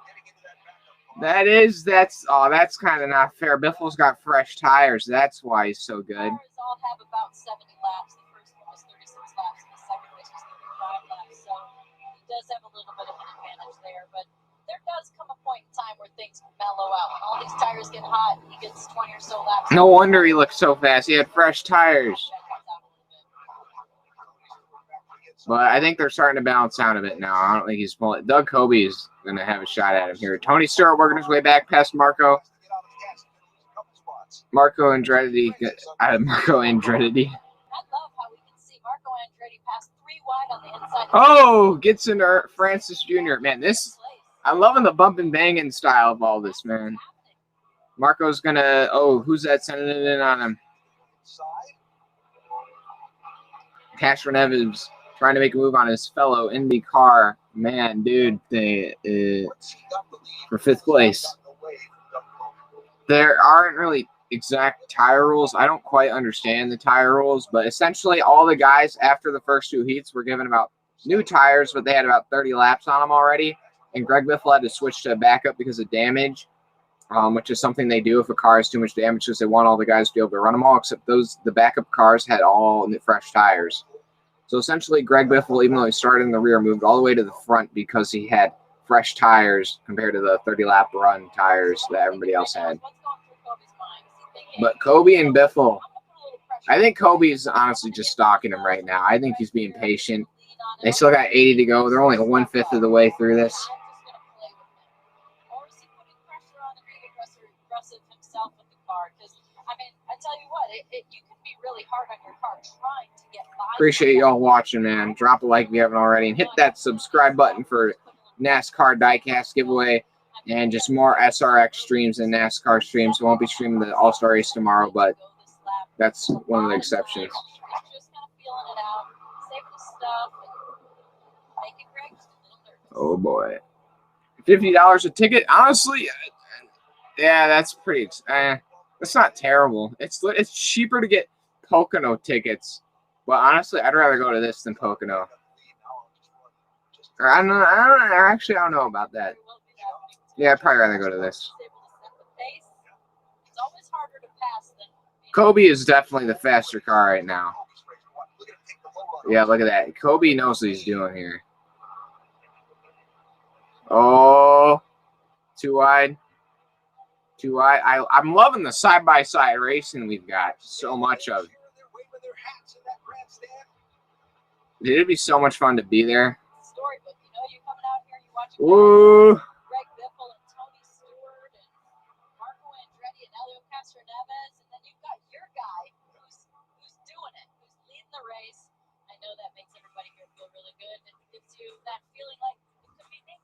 that's kind of not fair. Biffle's got fresh tires. That's why he's so good. Cars all have about 70 laps. The first one was 36 laps, and the second race was 35 laps. So he does have a little bit of an advantage there, but there does come a point in time where things mellow out. When all these tires get hot, he gets 20 or so laps. No wonder he looked so fast. He had fresh tires. But I think they're starting to balance out a bit now. I don't think he's pulling. Doug Kobe is going to have a shot at him here. Tony Stewart working his way back past Marco. Marco Andretti. Marco Andretti. I love how we can see Marco Andretti pass 3 wide on the inside. Oh, gets into Francis Jr. Man, I'm loving the bump and banging style of all this, man. Marco's gonna. Oh, who's that sending it in on him? Cashman Evans trying to make a move on his fellow Indy car. Man, dude, for 5th place. There aren't really exact tire rules. I don't quite understand the tire rules, but essentially all the guys after the first 2 heats were given about new tires, but they had about 30 laps on them already. And Greg Biffle had to switch to backup because of damage, which is something they do if a car has too much damage because they want all the guys to be able to run them all, except the backup cars had all fresh tires. So essentially, Greg Biffle, even though he started in the rear, moved all the way to the front because he had fresh tires compared to the 30-lap run tires that everybody else had. But Kobe and Biffle, I think Kobe's honestly just stalking him right now. I think he's being patient. They still got 80 to go. They're only 1/5 of the way through this. Appreciate y'all watching, man. Drop a like if you haven't already, and hit that subscribe button for NASCAR diecast giveaway and just more SRX streams and NASCAR streams. We won't be streaming the All-Star Race tomorrow, but that's one of the exceptions. Oh boy, $50 a ticket. Honestly, yeah, that's pretty. That's not terrible. It's cheaper to get Pocono tickets, but honestly, I'd rather go to this than Pocono. Or I don't know. Actually, I don't know about that. Yeah, I'd probably rather go to this. Kobe is definitely the faster car right now. Yeah, look at that. Kobe knows what he's doing here. Oh, too wide. Too wide. I'm loving the side-by-side racing we've got. So much of it. It'd be so much fun to be there. Storybook, you know, you're coming out here, you're watching Ooh. Greg Biffle and Tony Stewart and Marco Andretti and Elio Castroneves, and then you've got your guy who's doing it, who's leading the race. I know that makes everybody here feel really good. It gives you that feeling like it could be me.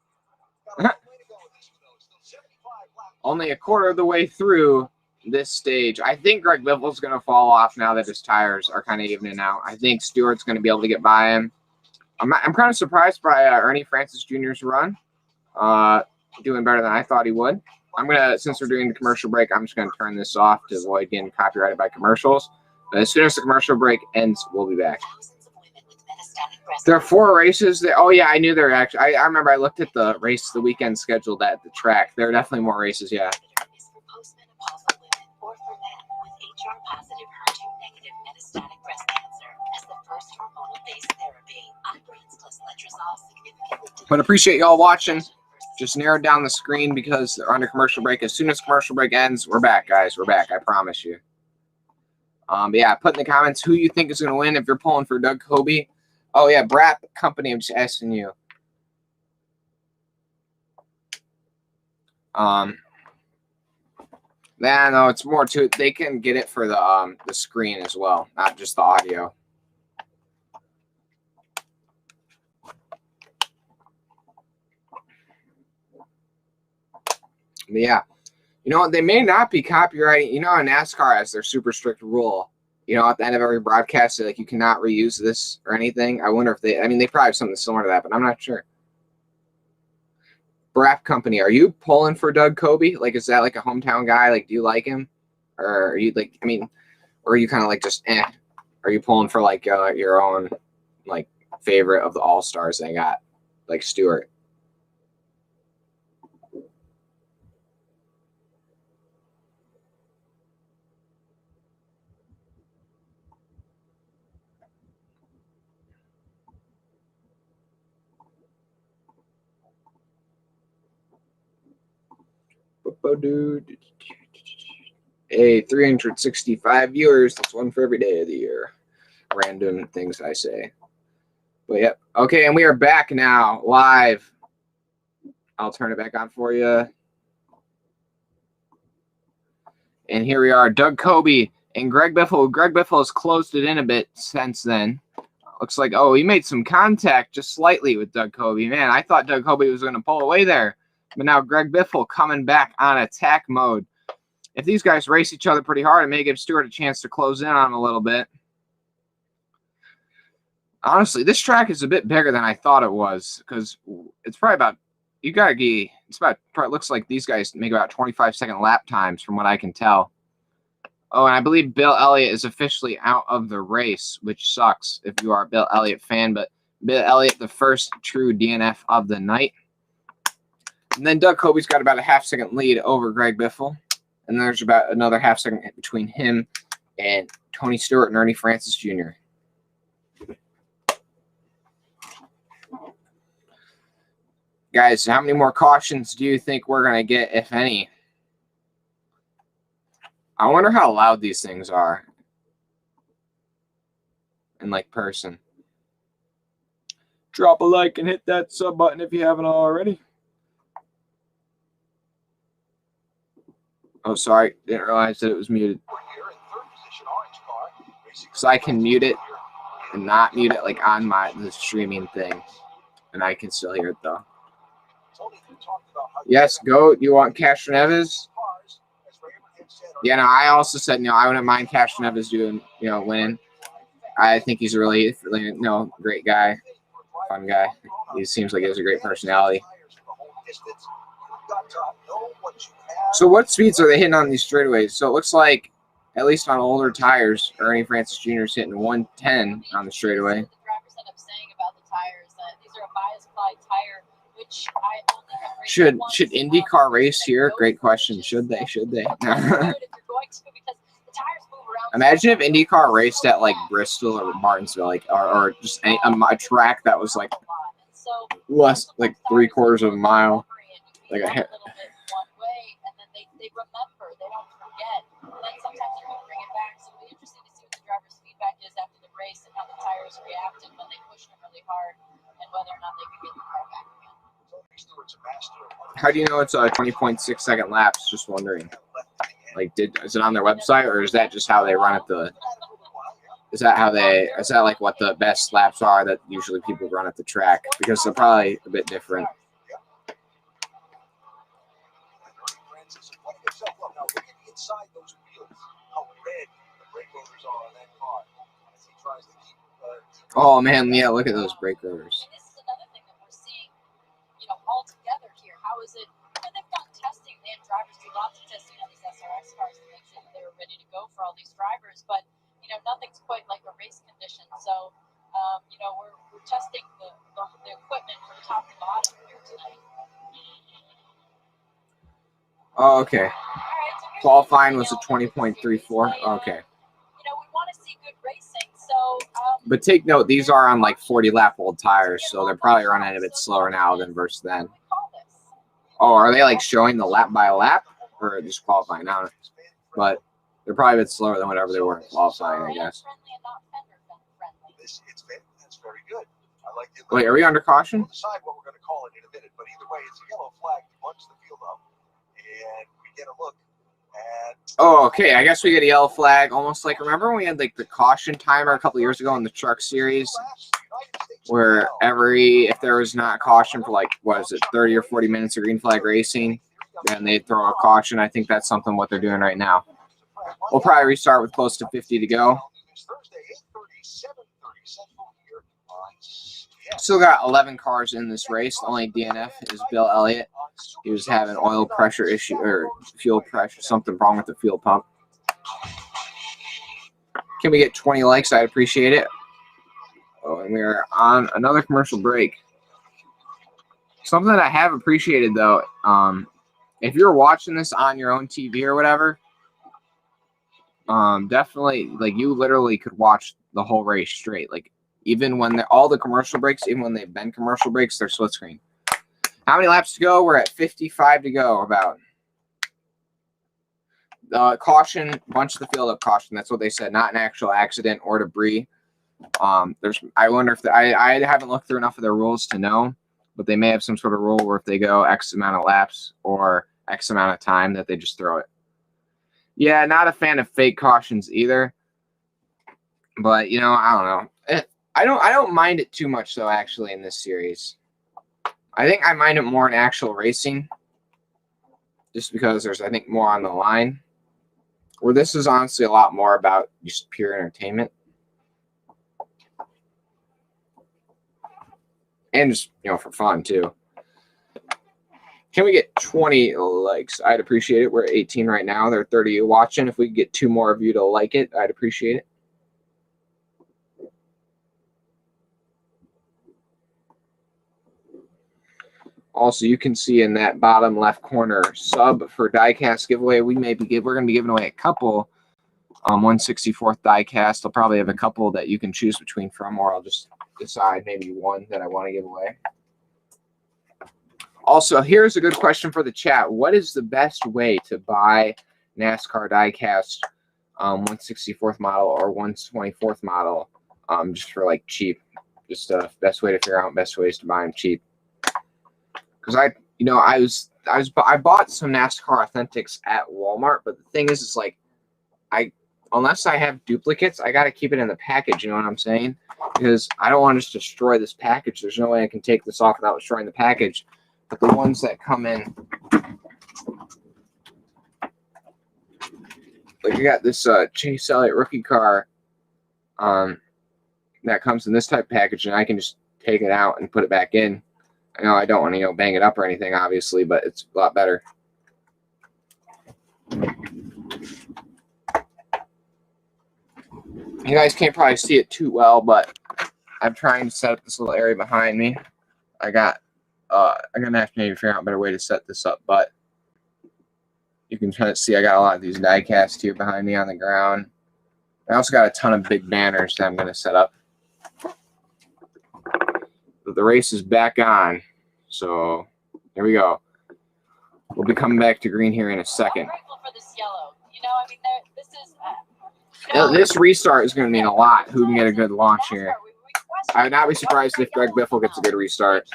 Only a quarter of the way through this stage. I think Greg Biffle's going to fall off now that his tires are kind of evening out. I think Stewart's going to be able to get by him. I'm kind of surprised by Ernie Francis Jr.'s run. Doing better than I thought he would. I'm going to, since we're doing the commercial break, I'm just going to turn this off to avoid getting copyrighted by commercials. But as soon as the commercial break ends, we'll be back. There are 4 races. Oh, yeah, I knew there were actually. I remember I looked at the weekend scheduled at the track. There are definitely more races, yeah. But appreciate y'all watching. Just narrowed down the screen because they're under commercial break. As soon as commercial break ends, we're back, guys. We're back. I promise you. But yeah, put in the comments who you think is going to win if you're pulling for Doug Kobe. Oh, yeah, Brap Company, I'm just asking you. Nah, no, it's more to it. They can get it for the screen as well, not just the audio. But yeah, you know what? They may not be copyrighting. You know, NASCAR has their super strict rule. You know, at the end of every broadcast, like you cannot reuse this or anything. I wonder if they. I mean, they probably have something similar to that, but I'm not sure. Brap Company, are you pulling for Doug Kobe? Like, is that like a hometown guy? Like, do you like him, or are you like? I mean, or are you kind of like just eh? Are you pulling for like your own like favorite of the All Stars they got, like Stewart? Hey, 365 viewers. That's one for every day of the year. Random things I say. But yep. Okay, and we are back now, live. I'll turn it back on for you. And here we are, Doug Kobe and Greg Biffle. Greg Biffle has closed it in a bit since then. Looks like, oh, he made some contact just slightly with Doug Kobe. Man, I thought Doug Kobe was going to pull away there. But now Greg Biffle coming back on attack mode. If these guys race each other pretty hard, it may give Stewart a chance to close in on him a little bit. Honestly, this track is a bit bigger than I thought it was because it's probably about, you got to get, it's about, probably looks like these guys make about 25-second lap times from what I can tell. Oh, and I believe Bill Elliott is officially out of the race, which sucks if you are a Bill Elliott fan, but Bill Elliott, the first true DNF of the night. And then Doug Kobe's got about a half-second lead over Greg Biffle. And there's about another half-second between him and Tony Stewart and Ernie Francis Jr. Guys, how many more cautions do you think we're going to get, if any? I wonder how loud these things are in, like, person. Drop a like and hit that sub button if you haven't already. Oh, sorry. Didn't realize that it was muted. So I can mute it and not mute it like on the streaming thing. And I can still hear it though. Yes, GOAT. You want Castroneves? Yeah, no, I also said, you know, I wouldn't mind Castroneves doing, you know, winning. I think he's a really, you know, great guy. Fun guy. He seems like he has a great personality. So what speeds are they hitting on these straightaways? So it looks like, at least on older tires, Ernie Francis Jr. is hitting 110 on the straightaway. The drivers end up saying about the tires that these are a bias-applied tire, which I only have rated once. Should IndyCar race here? Great question. Should they? Should they? Imagine if IndyCar raced at like Bristol or Martinsville, like or just a track that was like less like 3/4 of a mile, like a little bit one way, and then they remember, they don't forget. And then sometimes you can bring it back. So it'll be interesting to see what the driver's feedback is after the race and how the tires reacted when they pushed them really hard, and whether or not they can get the car back again. How do you know it's a 20.6 second lapse? Just wondering. Like, is it on their website, or is that just how they run it? Is that like what the best laps are that usually people run at the track? Because they're probably a bit different. Oh man, yeah, look at those brake rotors. And this is another thing that we're seeing, all together here. How is it? They've done testing. They had drivers do lots of testing on these SRX cars to make sure that they were ready to go for all these drivers. But nothing's quite like a race condition. So, we're testing the equipment from top to bottom here tonight. Oh, okay. All right, so Qualifying was a 20.34. Okay. We want to see good racing. So, but take note, these are on like 40 lap old tires, so they're probably running a bit slower now than versus then. Oh, are they like showing the lap by lap, or just qualifying now? But they're probably a bit slower than whatever they were in qualifying, I guess. That's very good. I like it. Wait, are we under caution? We'll decide what we're going to call it in a minute, but either way, it's a yellow flag to bunch the field up, and we get a look at. Oh, okay. I guess we get a yellow flag, almost like, remember when we had like the caution timer a couple years ago in the truck series, where if there was not caution for like, what is it, 30 or 40 minutes of green flag racing, then they'd throw a caution. I think that's something what they're doing right now. We'll probably restart with close to 50 to go. Still got 11 cars in this race. The only DNF is Bill Elliott. He was having oil pressure issue or fuel pressure, something wrong with the fuel pump. Can we get 20 likes? I'd appreciate it. Oh, and we are on another commercial break. Something that I have appreciated though, if you're watching this on your own TV or whatever, definitely, like, you literally could watch the whole race straight. Like, even when all the commercial breaks, even when they've been commercial breaks, they're split screen. How many laps to go? We're at 55 to go. About caution, bunch the field up caution. That's what they said. Not an actual accident or debris. I wonder if I haven't looked through enough of their rules to know, but they may have some sort of rule where if they go X amount of laps or X amount of time that they just throw it. Yeah, not a fan of fake cautions either. But I don't know. I don't mind it too much though. Actually, in this series, I think I mind it more in actual racing, just because there's, I think, more on the line. Where this is honestly a lot more about just pure entertainment, and just for fun too. Can we get 20 likes? I'd appreciate it. We're at 18 right now. There are 30 of you watching. If we could get 2 more of you to like it, I'd appreciate it. Also, you can see in that bottom left corner sub for diecast giveaway. We're going to be giving away a couple 1/64th diecast. I'll probably have a couple that you can choose between from, or I'll just decide maybe one that I want to give away. Also, here's a good question for the chat. What is the best way to buy NASCAR diecast 1/64th model or 1/24th model just for like cheap? Just best way to figure out best ways to buy them cheap. Because I bought some NASCAR Authentics at Walmart, but the thing is like unless I have duplicates, I got to keep it in the package. You know what I'm saying? Because I don't want to just destroy this package. There's no way I can take this off without destroying the package. But the ones that come in, like, you got this Chase Elliott rookie car that comes in this type of package, and I can just take it out and put it back in. I know I don't want to bang it up or anything, obviously, but it's a lot better. You guys can't probably see it too well, but I'm trying to set up this little area behind me. I'm gonna have to maybe figure out a better way to set this up, but you can try to see I got a lot of these die casts here behind me on the ground. I also got a ton of big banners that I'm going to set up. But the race is back on. So here we go. We'll be coming back to green here in a second. I'm grateful for this yellow. You know, I mean, this is. You know, This restart is going to mean a lot. Who can get a good launch here? I would not be surprised if Greg Biffle gets a good restart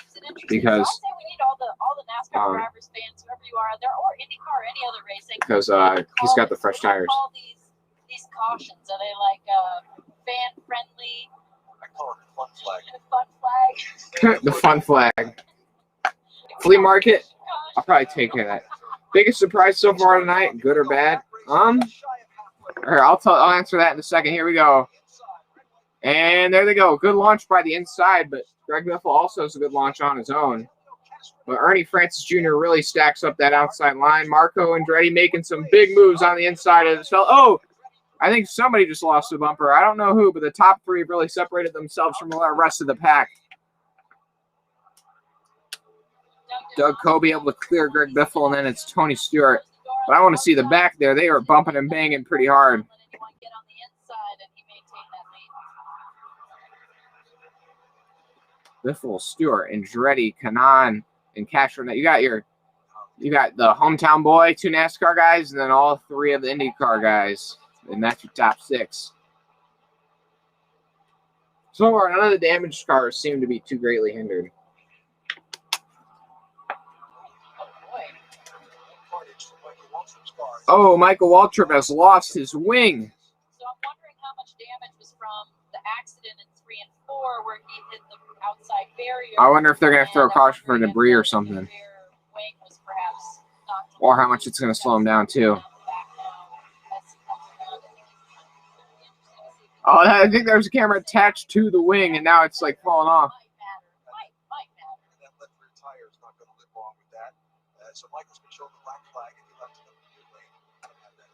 because I'd say we need all the NASCAR drivers, fans, whoever you are, there or IndyCar or any other racing. Because he's got the fresh tires. Call these cautions. Are they like fan friendly? I call it the fun flag. Fun flag. The fun flag. Flea market. I'll probably take care of that. Biggest surprise so far tonight, good or bad? Here, I'll answer that in a second. Here we go. And there they go. Good launch by the inside, but Greg Biffle also has a good launch on his own. But Ernie Francis Jr. really stacks up that outside line. Marco Andretti making some big moves on the inside of this fella. Oh, I think somebody just lost a bumper. I don't know who, but the top three really separated themselves from the rest of the pack. Doug Kobe able to clear Greg Biffle, and then it's Tony Stewart. But I want to see the back there. They were bumping and banging pretty hard. Biffle, Stewart, Andretti, Kanan, and Castro. You got the hometown boy, 2 NASCAR guys, and then all 3 of the IndyCar guys. And that's your top 6. So far, none of the damaged cars seem to be too greatly hindered. Oh, Michael Waltrip has lost his wing. So I'm wondering how much damage was from the accident in 3 and 4 where he hit the outside barrier. I wonder if they're going to throw a caution for debris or something. Or how much it's going to slow him down, too. Oh, I think there's a camera attached to the wing, and now it's like falling off.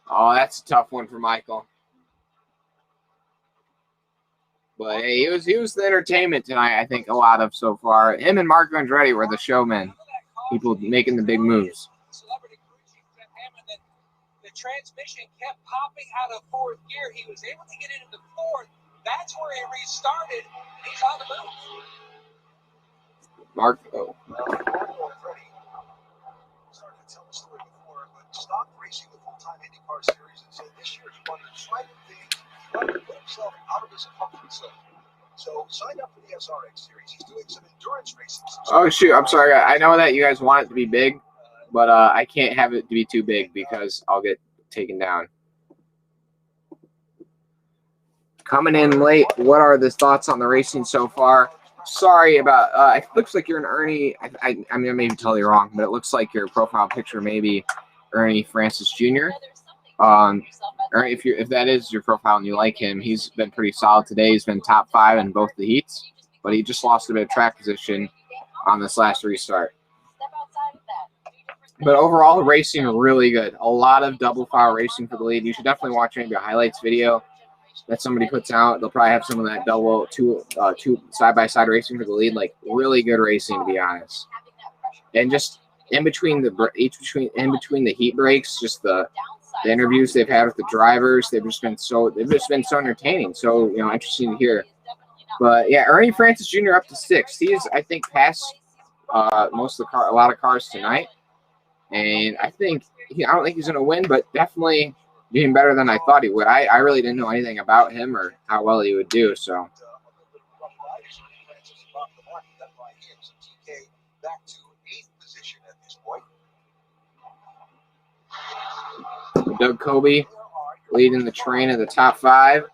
Oh, that's a tough one for Michael. But hey, he was the entertainment tonight, I think, a lot of so far. Him and Marco Andretti were the showmen. People making the big moves. The transmission kept popping out of 4th gear. He was able to get into 4th. That's where he restarted. He's on the move. Marco. Started to tell the story before, but stopped racing the full-time IndyCar series and said this year he wanted to try new things. He wanted to put himself out of his comfort zone. So signed up for the SRX series. He's doing some endurance racing. Oh shoot! I'm sorry. I know that you guys want it to be big, but I can't have it to be too big because I'll get taken down. Coming in late. What are the thoughts on the racing so far? Sorry about. It looks like you're an Ernie. I mean, I may be totally wrong, but it looks like your profile picture may be Ernie Francis Jr. Ernie, if that is your profile and you like him, he's been pretty solid today. He's been top 5 in both the heats, but he just lost a bit of track position on this last restart. But overall, the racing really good. A lot of double file racing for the lead. You should definitely watch maybe a highlights video that somebody puts out. They'll probably have some of that two side-by-side racing for the lead. Like really good racing, to be honest. And just in between the heat breaks, just the interviews they've had with the drivers, they've just been so entertaining. So interesting to hear. But yeah, Ernie Francis Jr. up to 6th. He's I think passed a lot of cars tonight. And I don't think he's going to win, but definitely doing better than I thought he would. I really didn't know anything about him or how well he would do. So back to 8th position at this point. Doug Kobe leading the train of the top 5.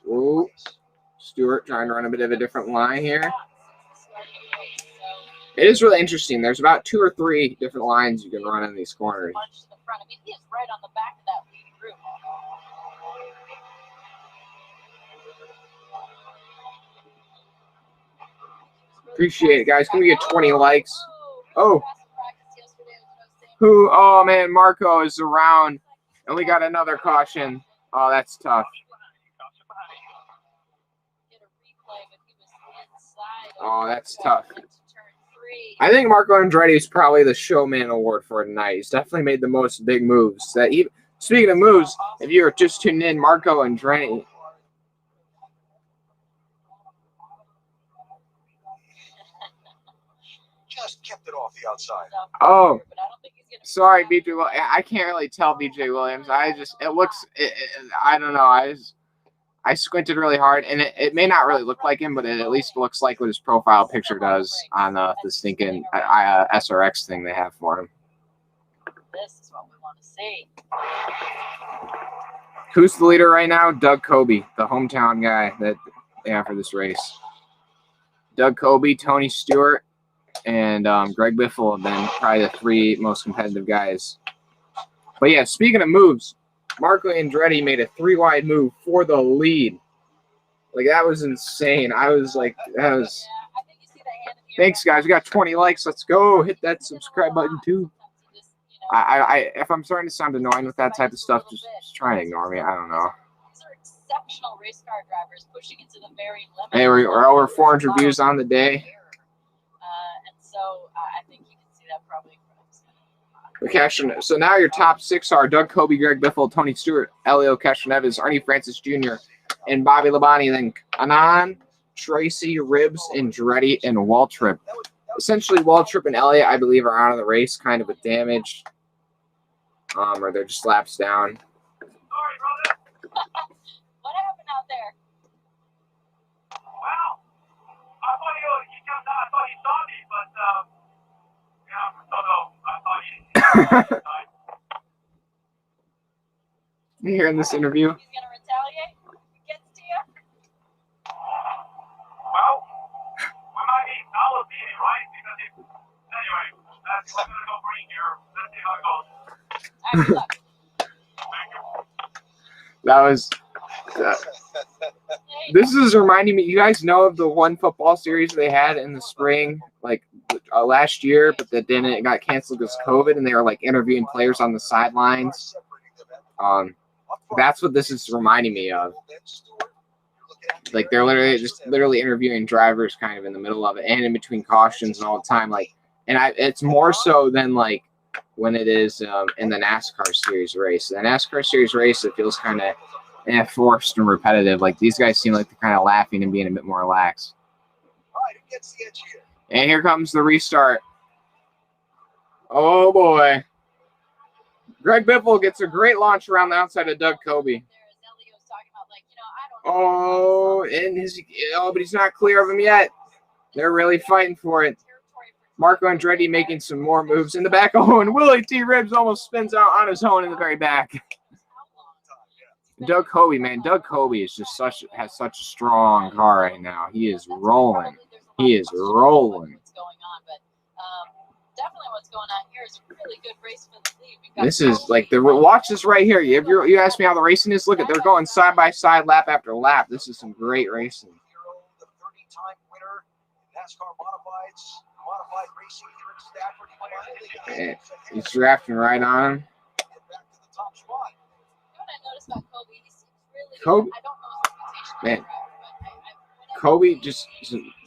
Ooh, Stewart trying to run a bit of a different line here. It is really interesting. There's about 2 or 3 different lines you can run in these corners. He is right on the back of that lead group. Appreciate it, guys. Can we get 20 likes? Oh. Oh, man, Marco is around. And we got another caution. Oh, that's tough. Oh, that's tough. 3. I think Marco Andretti is probably the showman award for tonight. He's definitely made the most big moves. Speaking of moves, if you were just tuning in, Marco Andretti. Just kept it off the outside. Oh, But I don't think he's gonna sorry, BJ. Well, I can't really tell BJ Williams. I don't know. I squinted really hard, and it may not really look like him, but it at least looks like what his profile picture does on the stinking SRX thing they have for him. This is what we want to see. Who's the leader right now? Doug Coby, the hometown guy that they have for this race. Doug Coby, Tony Stewart, and Greg Biffle have been probably the 3 most competitive guys. But yeah, speaking of moves, Marco Andretti made a 3-wide move for the lead. Like, that was insane. I was like, that was... Yeah, I think you see the hand in the Thanks, guys. We got 20 likes. Let's go. Hit that subscribe button, too. If I'm starting to sound annoying with that type of stuff, just try and ignore me. I don't know. These are exceptional race car drivers pushing it to the very limit. Hey, we're over 400 views on the day. And so I think you can see that probably. So now your top 6 are Doug Coby, Greg Biffle, Tony Stewart, Elio Castroneves, Arnie Francis Jr., and Bobby Labonte. Then Anand, Tracy, Ribbs, Andretti, and Waltrip. Essentially, Waltrip and Elliott, I believe, are out of the race, kind of with damage. Or they're just laps down. Sorry, brother. What happened out there? Wow. I thought you jumped out. I thought you saw me, but yeah, no. I thought you. You hearing this interview? He's gonna retaliate. If it gets to you. Well, we might be all beating, right? Because anyway, that's what I'm gonna go bring here. Let's see how it goes. All right, good luck. That was... This is reminding me, you guys know of the one football series they had in the spring, like last year, but that then it got canceled because of COVID, and they were like interviewing players on the sidelines. That's what this is reminding me of. Like, they're literally interviewing drivers kind of in the middle of it and in between cautions and all the time. Like, and it's more so than like when it is in the NASCAR series race. The NASCAR series race, it feels kind of forced and repetitive. Like, these guys seem like they're kind of laughing and being a bit more relaxed. And here comes the restart. Oh boy. Greg Biffle gets a great launch around the outside of Doug Coby. Oh, but he's not clear of him yet. They're really fighting for it. Marco Andretti making some more moves in the back. Oh, and Willie T. Ribbs almost spins out on his own in the very back. Doug Coby, man. Doug Coby is just has such a strong car right now. He is rolling. He is rolling. Definitely what's going on here is a really good race for the lead. This is like watch this right here. You asked me how the racing is. Look at, they're going side by side, lap after lap. This is some great racing. The 30-time winner, NASCAR modified racing here in Stafford. He's drafting right on him. Back to the top spot. What I noticed about Coby, he seems really. Coby, I don't know his reputation. man. Coby just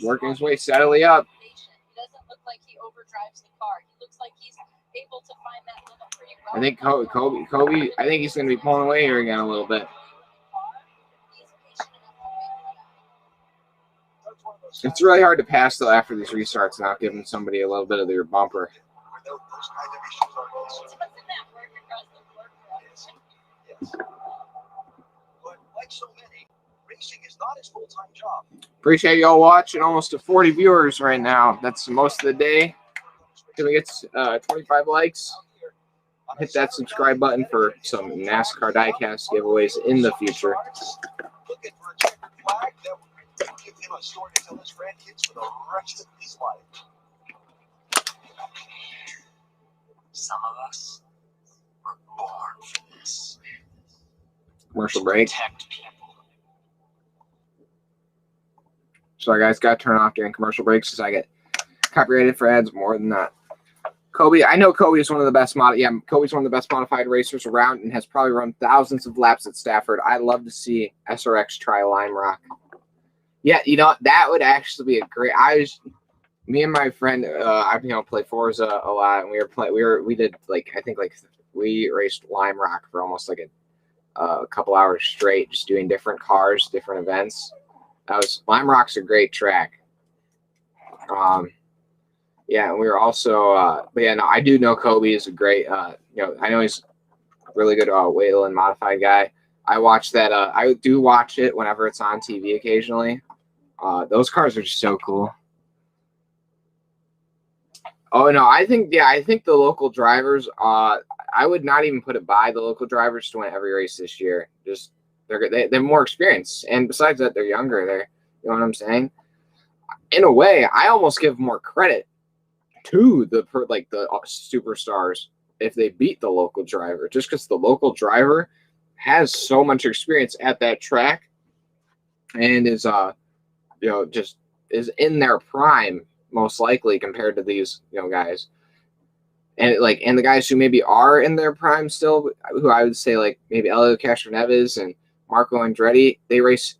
working his way steadily up. He doesn't look like he overdrives the car. He looks like he's able to find that limit pretty well. I think Coby, I think he's going to be pulling away here again a little bit. It's really hard to pass, though, after these restarts, not giving somebody a little bit of their bumper. But like so many, racing is not his full-time job. Appreciate y'all watching. Almost to 40 viewers right now. That's most of the day. Can we get 25 likes? Hit that subscribe button for some NASCAR diecast giveaways in the future. Looking for a checkered flag that would give him a story to tell his grandkids for the rest of his life. Some of us were born for this. Commercial break. Protect people. Sorry, guys, got to turn off during commercial breaks because I get copyrighted for ads more than that. Coby, I know Coby is one of the best Coby's one of the best modified racers around and has probably run thousands of laps at Stafford. I'd love to see SRX try Lime Rock. Yeah, you know, that would actually be a great. Me and my friend, I play Forza a lot, and we did like I think like we raced Lime Rock for almost like a couple hours straight, just doing different cars, different events. Lime Rock's a great track. Yeah, and we were also, but yeah, no, I do know Kobe is a great, I know he's a really good Whalen modified guy. I watch that. I do watch it whenever it's on TV occasionally. Those cars are just so cool. Oh no, I think the local drivers. I would not even put it by the local drivers to win every race this year. Just they have more experience, and besides that, they're younger. You know what I'm saying? In a way, I almost give more credit to the superstars if they beat the local driver, just because the local driver has so much experience at that track and is just is in their prime most likely compared to these guys. And the guys who maybe are in their prime still, who I would say like maybe Elio Castroneves and Marco Andretti, they race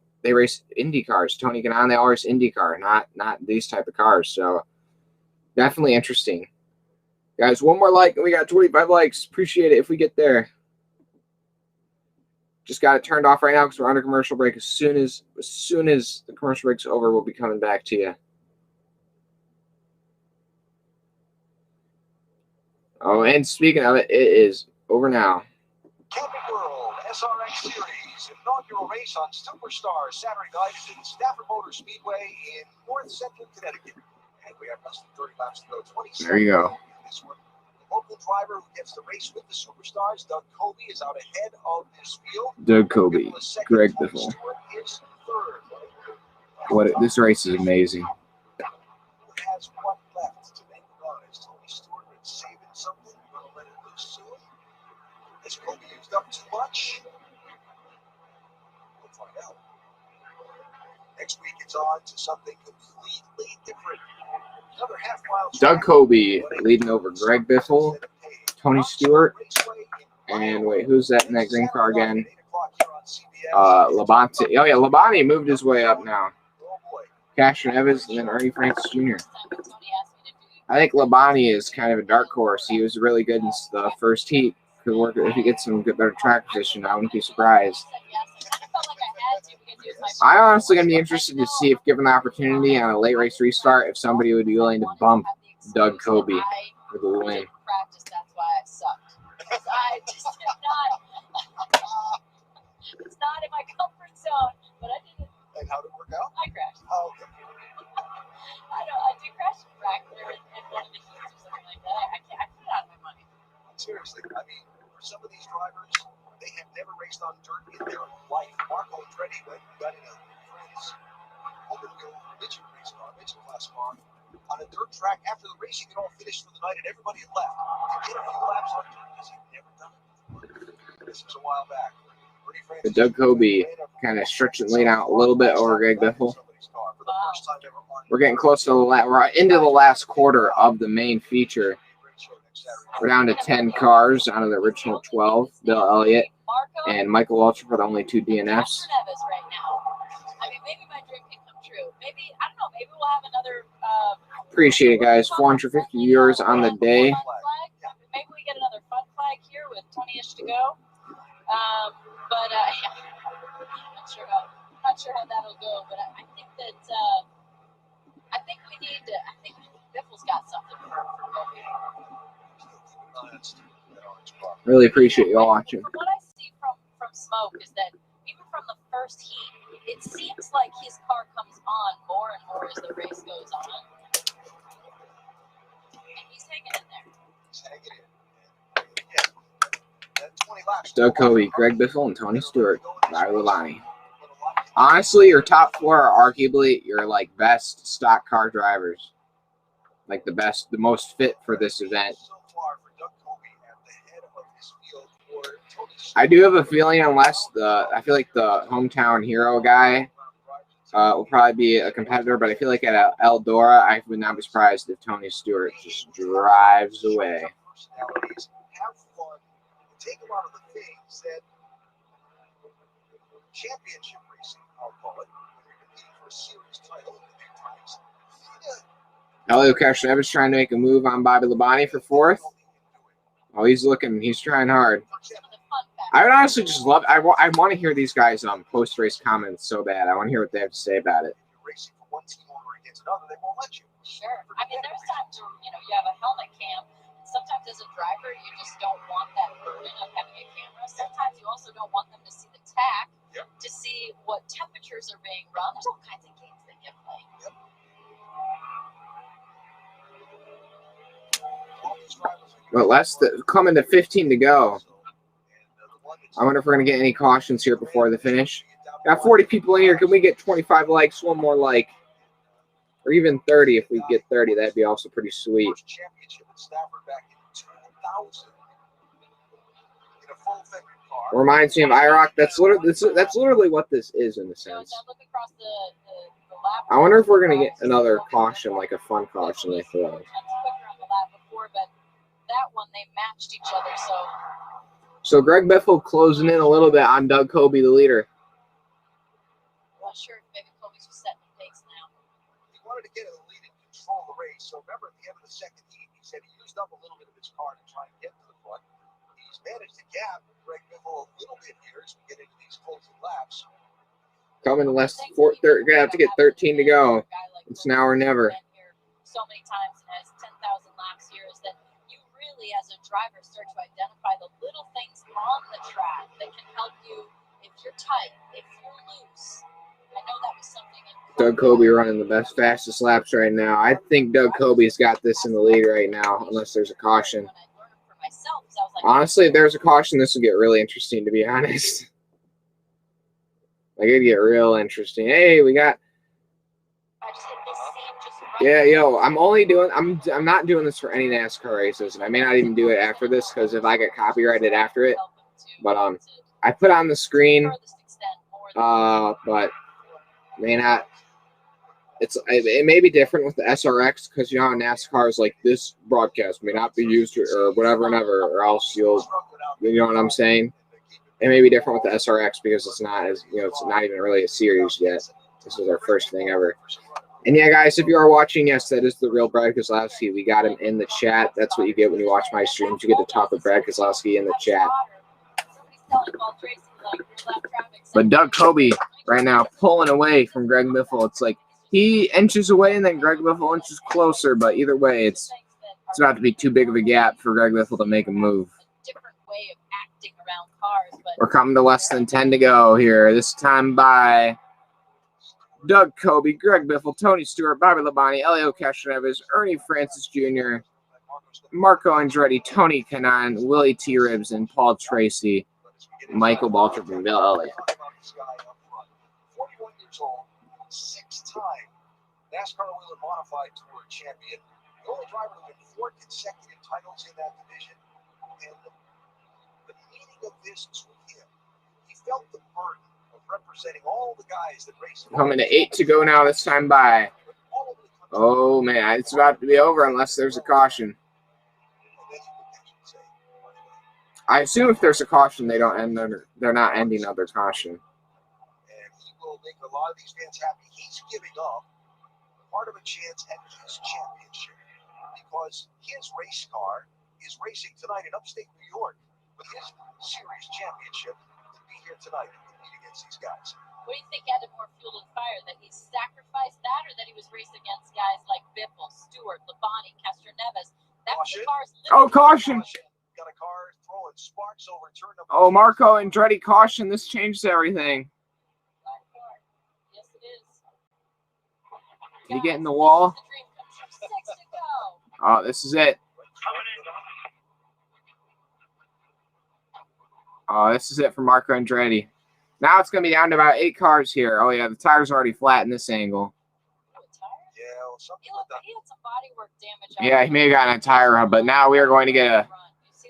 Indy cars. Tony Kanaan, they all race Indy car, not these type of cars. So definitely interesting. Guys, one more like, and we got 25 likes. Appreciate it if we get there. Just got it turned off right now because we're under commercial break. As soon as the commercial break's over, we'll be coming back to you. Oh, and speaking of it, it is over now. Camping World SRX Series Inaugural Race on Superstar Saturday night in Stafford Motor Speedway in North Central Connecticut. And we have less than 30 laps to go. 27. There you go. This one. The local driver who gets the race with the superstars, Doug Kobe, is out ahead of this field. Doug Kobe, Greg Biffle. This race is amazing. Who has what left to make noise? Tony Stewart is saving something. We're going to let it loose soon. Has Kobe used up too much? We'll find out. Next week it's on to something completely different. Another half mile. Doug Kobe leading over Greg Biffle, Tony Stewart, and wait, who's that in that green car again? Labonte. Oh yeah, Labonte moved his way up now. Castroneves and then Ernie Francis Jr. I think Labonte is kind of a dark horse. He was really good in the first heat. Could work if he gets some better track position. I wouldn't be surprised. I honestly gonna be interested to see if, given the opportunity on a late race restart, if somebody would be willing to bump Doug Kobe for the win. That's why I sucked. I just did not. It's not in my comfort zone, but I did it. And how did it work out? I crashed. Oh, okay. I did crash in Frankfurt in one of the heats or something like that. I put it out of my money. Seriously, I mean, for some of these drivers, they have never raced on dirt in their life. Marco Andretti got in a friend's open wheel midget race car, midget class car, on a dirt track after the racing had all finished for the night and everybody had left. To get a few laps on dirt because he'd never done it before. This was a while back. The Doug Kobe kind of stretching lead out a little bit over Greg Biffle. We're getting close to we're into the last quarter of the main feature. We're down to 10 cars out of the original 12. Bill Elliott and Michael Waltrip are the only two DNFs. I mean, maybe my dream can come true. Maybe, I don't know, maybe we'll have another. Appreciate it, guys. 450 viewers on the day. Maybe we get another fun flag here with 20-ish to go. But not sure how that'll go. But I think that I think we need to. I think Biffle's got something for Kobe. Really appreciate you all watching. From what I see from Smoke is that even from the first heat, it seems like his car comes on more and more as the race goes on, and he's hanging in there. He's hanging in. Yeah. 20 laps. Doug Kobe, Greg Biffle, and Tony Stewart. By Lilani. Honestly, your top four are arguably your best stock car drivers. Like the best, the most fit for this event. I do have a feeling, I feel like the hometown hero guy will probably be a competitor, but I feel like at Eldora, I would not be surprised if Tony Stewart just drives away. Have fun. Take a lot of the things that championship racing, I'll call it, when you're competing for a series title in the big times, Elio Castroneves trying to make a move on Bobby Labonte for 4th. Oh, he's looking. He's trying hard. I would honestly just love. I want to hear these guys post race comments so bad. I want to hear what they have to say about it. Sure. I mean, there's times where, you have a helmet cam. Sometimes as a driver, you just don't want that burden of having a camera. Sometimes you also don't want them to see the tack, to see what temperatures are being run. There's all kinds of games that get played. Well, coming to 15 to go. I wonder if we're going to get any cautions here before the finish. Got 40 people in here. Can we get 25 likes? One more like. Or even 30. If we get 30, that'd be also pretty sweet. Reminds me of IROC. That's literally what this is in a sense. I wonder if we're going to get another caution, like a fun caution they throw. That one, they matched each other, So Greg Biffle closing in a little bit on Doug Coby, the leader. I'm not sure if maybe Coby's just setting the pace now. He wanted to get a lead and control the race. So remember at the end of the second heat, he said he used up a little bit of his car to try and get to the front. He's managed to gap Greg Biffle a little bit here as we get into these closing laps. Coming less 4, gonna have to get 13 to go. It's now or never. So many times and has 10,000 laps here is that you really, as a driver, start to identify the little things on the track that can help you if you're tight, if you're loose. I know that was something. Doug Coby running the fastest laps right now. I think Doug Coby's got this in the lead right now, unless there's a caution. Honestly, if there's a caution, this will get really interesting, to be honest. Like, it'd get real interesting. Hey, we got. Yeah, yo, I'm not doing this for any NASCAR races, and I may not even do it after this because if I get copyrighted after it. But I put on the screen, but may not. It may be different with the SRX because you know how NASCAR is like this broadcast may not be used or whatever and ever, or else you know what I'm saying. It may be different with the SRX because it's not as it's not even really a series yet. This is our first thing ever. And yeah, guys, if you are watching, yes, that is the real Brad Keselowski. We got him in the chat. That's what you get when you watch my streams. You get to talk with Brad Keselowski in the chat. But Doug Coby right now pulling away from Greg Biffle. It's like he inches away and then Greg Biffle inches closer. But either way, it's about to be too big of a gap for Greg Biffle to make a move. We're coming to less than 10 to go here. This time by Doug Coby, Greg Biffle, Tony Stewart, Bobby Labonte, Elio Castroneves, Ernie Francis Jr., Marco Andretti, Tony Kanaan, Willie T. Ribbs, and Paul Tracy, Michael Balter from Bill Elliott. 41 years old, 6-time NASCAR Wheel Modified Tour champion. The only driver to win 4 consecutive titles in that division. And the meaning of this is with him. He felt the burden of representing all the guys that race. Coming to 8 to go now, this time by. Oh, man, it's about to be over unless there's a caution. I assume if there's a caution, they don't end. They're not ending other caution. And he will make a lot of these fans happy. He's giving up part of a chance at his championship because his race car is racing tonight in upstate New York with his series championship to be here tonight and compete against these guys. What do you think added more fuel to the fire? That he sacrificed that, or that he was racing against guys like Biffle, Stewart, Labonte, Castroneves? That was the car's caution! Got a car throwing sparks over turn number. Oh, Marco Andretti, caution! This changes everything. Yes, it is. Did he get in the wall? Oh, this is it. Oh, this is it for Marco Andretti. Now it's going to be down to about 8 cars here. Oh, yeah, the tire's already flat in this angle. Yeah, well, something like that. He had some bodywork damage. Yeah, he may have gotten a tire hub, but now we are going to get a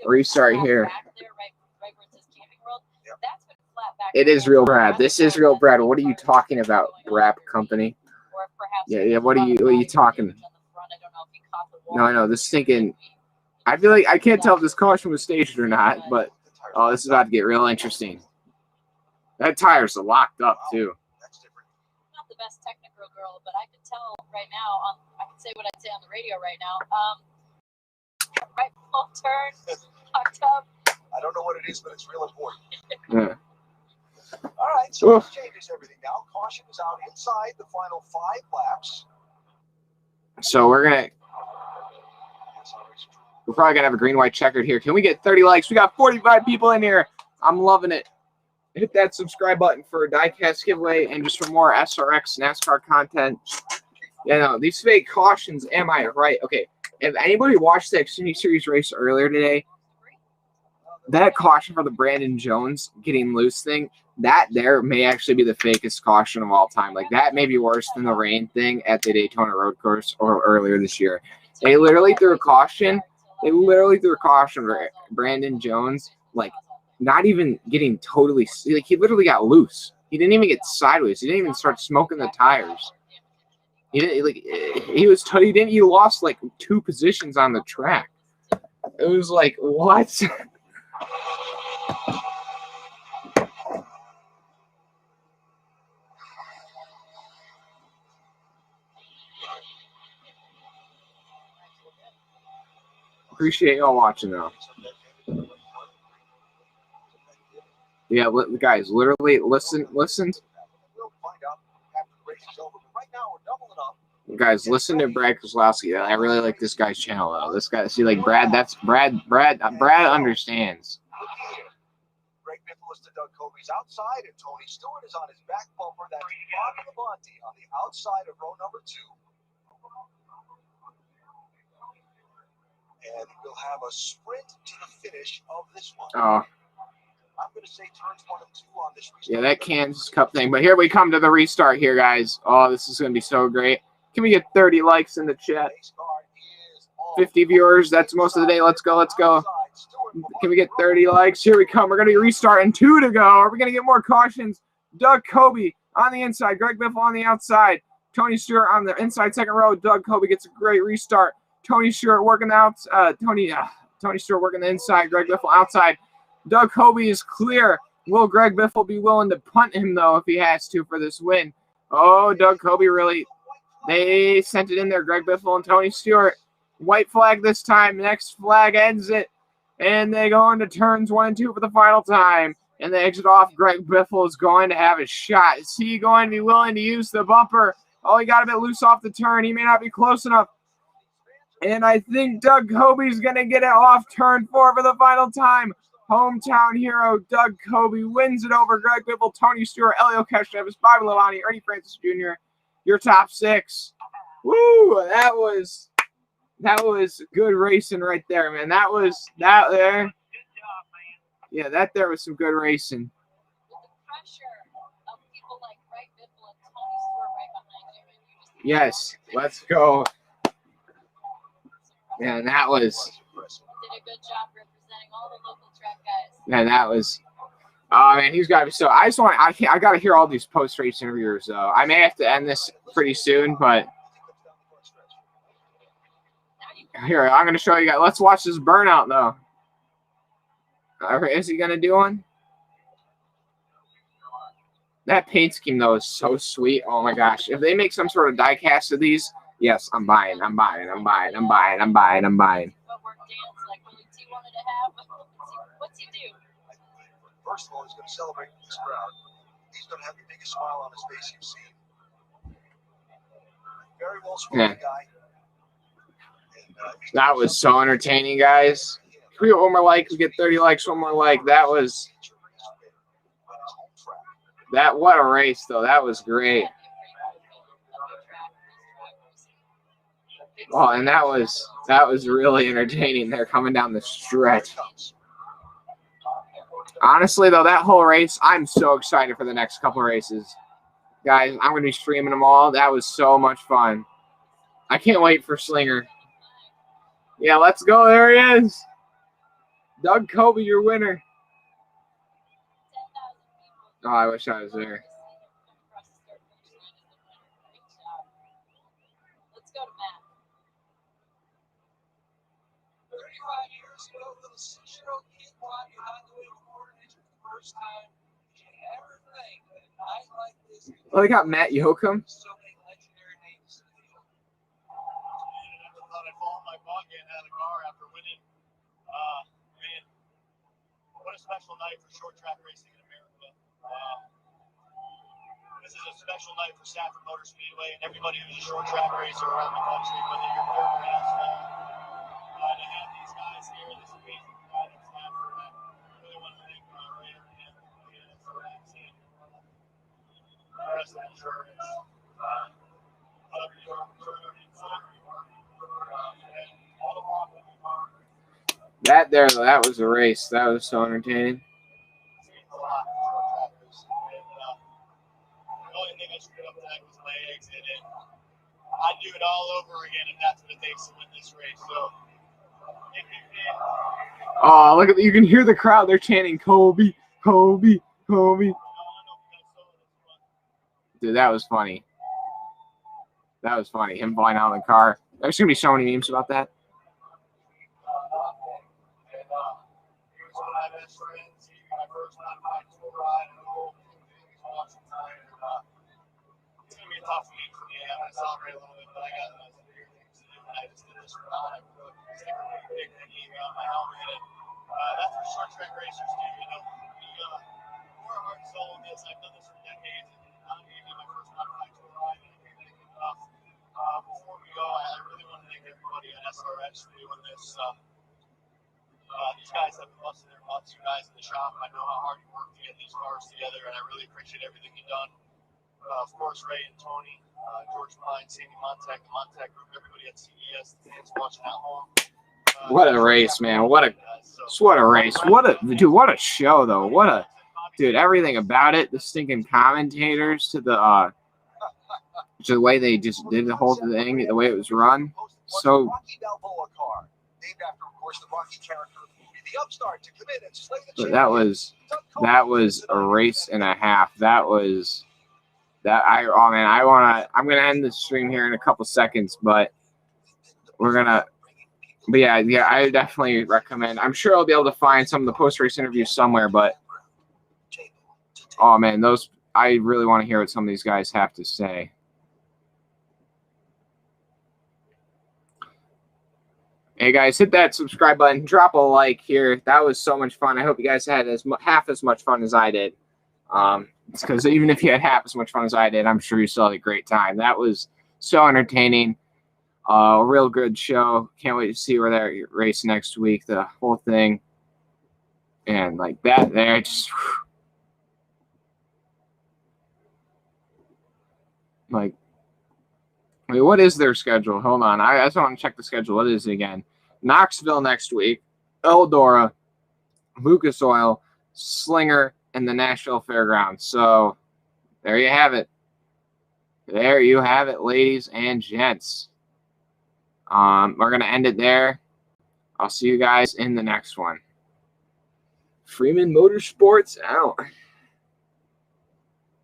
restart here. It is real Brad. This is real Brad. What are you talking about, Rap Company? Yeah. What are you talking? No, I know. This thinking. I feel like I can't tell if this caution was staged or not, but oh, this is about to get real interesting. That tire's locked up too. Not the the best technical girl, but I can tell right now, I can say what I'd say on the radio right now. Right full turn, fucked up. I don't know what it is, but it's real important. Yeah. All right, so this changes everything now. Caution is out inside the final 5 laps. So we're probably gonna have a green white checkered here. Can we get 30 likes? We got 45 people in here. I'm loving it. Hit that subscribe button for a diecast giveaway and just for more SRX NASCAR content. You know, these fake cautions, am I right? Okay, if anybody watched the Xfinity Series race earlier today, that caution for the Brandon Jones getting loose thing, that there may actually be the fakest caution of all time. Like, that may be worse than the rain thing at the Daytona Road Course or earlier this year. They literally threw a caution. They literally threw a caution for Brandon Jones, like, not even getting totally, like, he literally got loose. He didn't even get sideways. He didn't even start smoking the tires. He didn't, like, he lost like 2 positions on the track. It was like, what? Appreciate y'all watching though. Yeah, guys, literally listen. Guys, listen to Brad Kozlowski. I really like this guy's channel though. This guy, see, like Brad, that's Brad understands. Greg Biffle is to Doug Coby's outside, and Tony Stewart is on his back bumper. That's Bobby Labonte on the outside of row number 2. And we'll have a sprint to the finish of this one. Oh. I'm going to say turns 1 and 2 on this restart. Yeah, that Kansas Cup thing. But here we come to the restart here, guys. Oh, this is going to be so great. Can we get 30 likes in the chat? 50 viewers. That's most of the day. Let's go. Let's go. Can we get 30 likes? Here we come. We're going to be restarting. 2 to go. Are we going to get more cautions? Doug Coby on the inside. Greg Biffle on the outside. Tony Stewart on the inside second row. Doug Coby gets a great restart. Tony Stewart working out. Tony Stewart working the inside. Greg Biffle outside. Doug Coby is clear. Will Greg Biffle be willing to punt him, though, if he has to for this win? Oh, Doug Coby really. They sent it in there. Greg Biffle and Tony Stewart. White flag this time. Next flag ends it. And they go into turns 1 and 2 for the final time. And they exit off. Greg Biffle is going to have a shot. Is he going to be willing to use the bumper? Oh, he got a bit loose off the turn. He may not be close enough. And I think Doug Coby's going to get it off turn 4 for the final time. Hometown hero Doug Coby wins it over Greg Biffle, Tony Stewart, Elio Castroneves, Bobby Labonte, Ernie Francis Jr. Your top 6. Woo! That was good racing right there, man. That there. Yeah, that there was some good racing. With the pressure of people like Greg Biffle and Tony Stewart right behind you, and you just yes, let's go. Man, that was. Did a good job representing all the local track guys. Man, that was. Oh man, he's got to be so. I got to hear all these post-race interviewers though. I may have to end this pretty soon, but here I'm going to show you guys. Let's watch this burnout though. Is he going to do one? That paint scheme though is so sweet. Oh my gosh! If they make some sort of die cast of these, yes, I'm buying. What work dance like Willie T wanted to have? What's he do? First of all, he's going to celebrate with this crowd. He's going to have the biggest smile on his face you've seen. Very well spoken guy. And, that was so entertaining, guys. Can we get one more like? We get 30 likes, one more like. That was that. What a race, though. That was great. Oh, and that was really entertaining. They're coming down the stretch. Honestly, though, that whole race, I'm so excited for the next couple of races. Guys, I'm going to be streaming them all. That was so much fun. I can't wait for Slinger. Yeah, let's go. There he is. Doug Coby, your winner. Oh, I wish I was there. Let's go to Matt. 35 years ago, little 6-year-old kid walked behind the wheel of a Ford engine for the first time. Did you ever think that a night like this could Oh, they got Matt Yoakum. So many legendary names. I thought I'd fall on my bog getting out of the car after winning. Man, what a special night for short track racing in America. This is a special night for Stafford Motor Speedway and everybody who's a short track racer around the country, whether you're dirt or asphalt. To have these guys here, this amazing crowd at Stafford, I really want to thank Ray and SRX and the rest of the insurance. That there, that was a race. That was so entertaining. The only thing I screwed up tonight was my exit, and I'd do it all over again if that's what it takes to win this race. So, oh, look at you can hear the crowd. They're chanting Kobe, Kobe, Kobe. Dude, that was funny. That was funny. Him flying out of the car. There's gonna be so many memes about that. It's gonna be a tough week for me. I'm gonna celebrate a little bit, but I got some bigger things to do, and I just did this for fun. I put a big thing on my helmet, and that's what short track racers do. You know, we're heart and soul in this. I've done this for decades, and I'm gonna be my first modified tour ride, and I can't thank you enough. Before we go, I really want to thank everybody at SRX for doing this. These guys have been busting their butts. You guys in the shop, I know how hard you work to get these cars together, and I really appreciate everything you've done. Of course, Ray and Tony, George Pine, Sandy Montec, the Montec Group, everybody at CES, the fans watching at home. What a race, man! What a race! What a show, though! Dude! Everything about it, the stinking commentators to the way they just did the whole thing, the way it was run. So, Rocky Balboa car, named after, of course, the Rocky character, the upstart to come in and slay the but champion. that was a race and a half. I'm gonna end the stream here in a couple seconds, but yeah, I definitely recommend. I'm sure I'll be able to find some of the post-race interviews somewhere, but oh man, I really want to hear what some of these guys have to say. Hey guys, hit that subscribe button, drop a like here. That was so much fun. I hope you guys had half as much fun as I did. It's because even if you had half as much fun as I did, I'm sure you still had a great time. That was so entertaining. A real good show. Can't wait to see where they race next week. The whole thing. And like that there, just like, wait, what is their schedule? Hold on. I just want to check the schedule. What is it again? Knoxville next week. Eldora, Lucas Oil, Slinger, and the Nashville Fairgrounds. So there you have it. There you have it, ladies and gents. We're going to end it there. I'll see you guys in the next one. Freeman Motorsports out.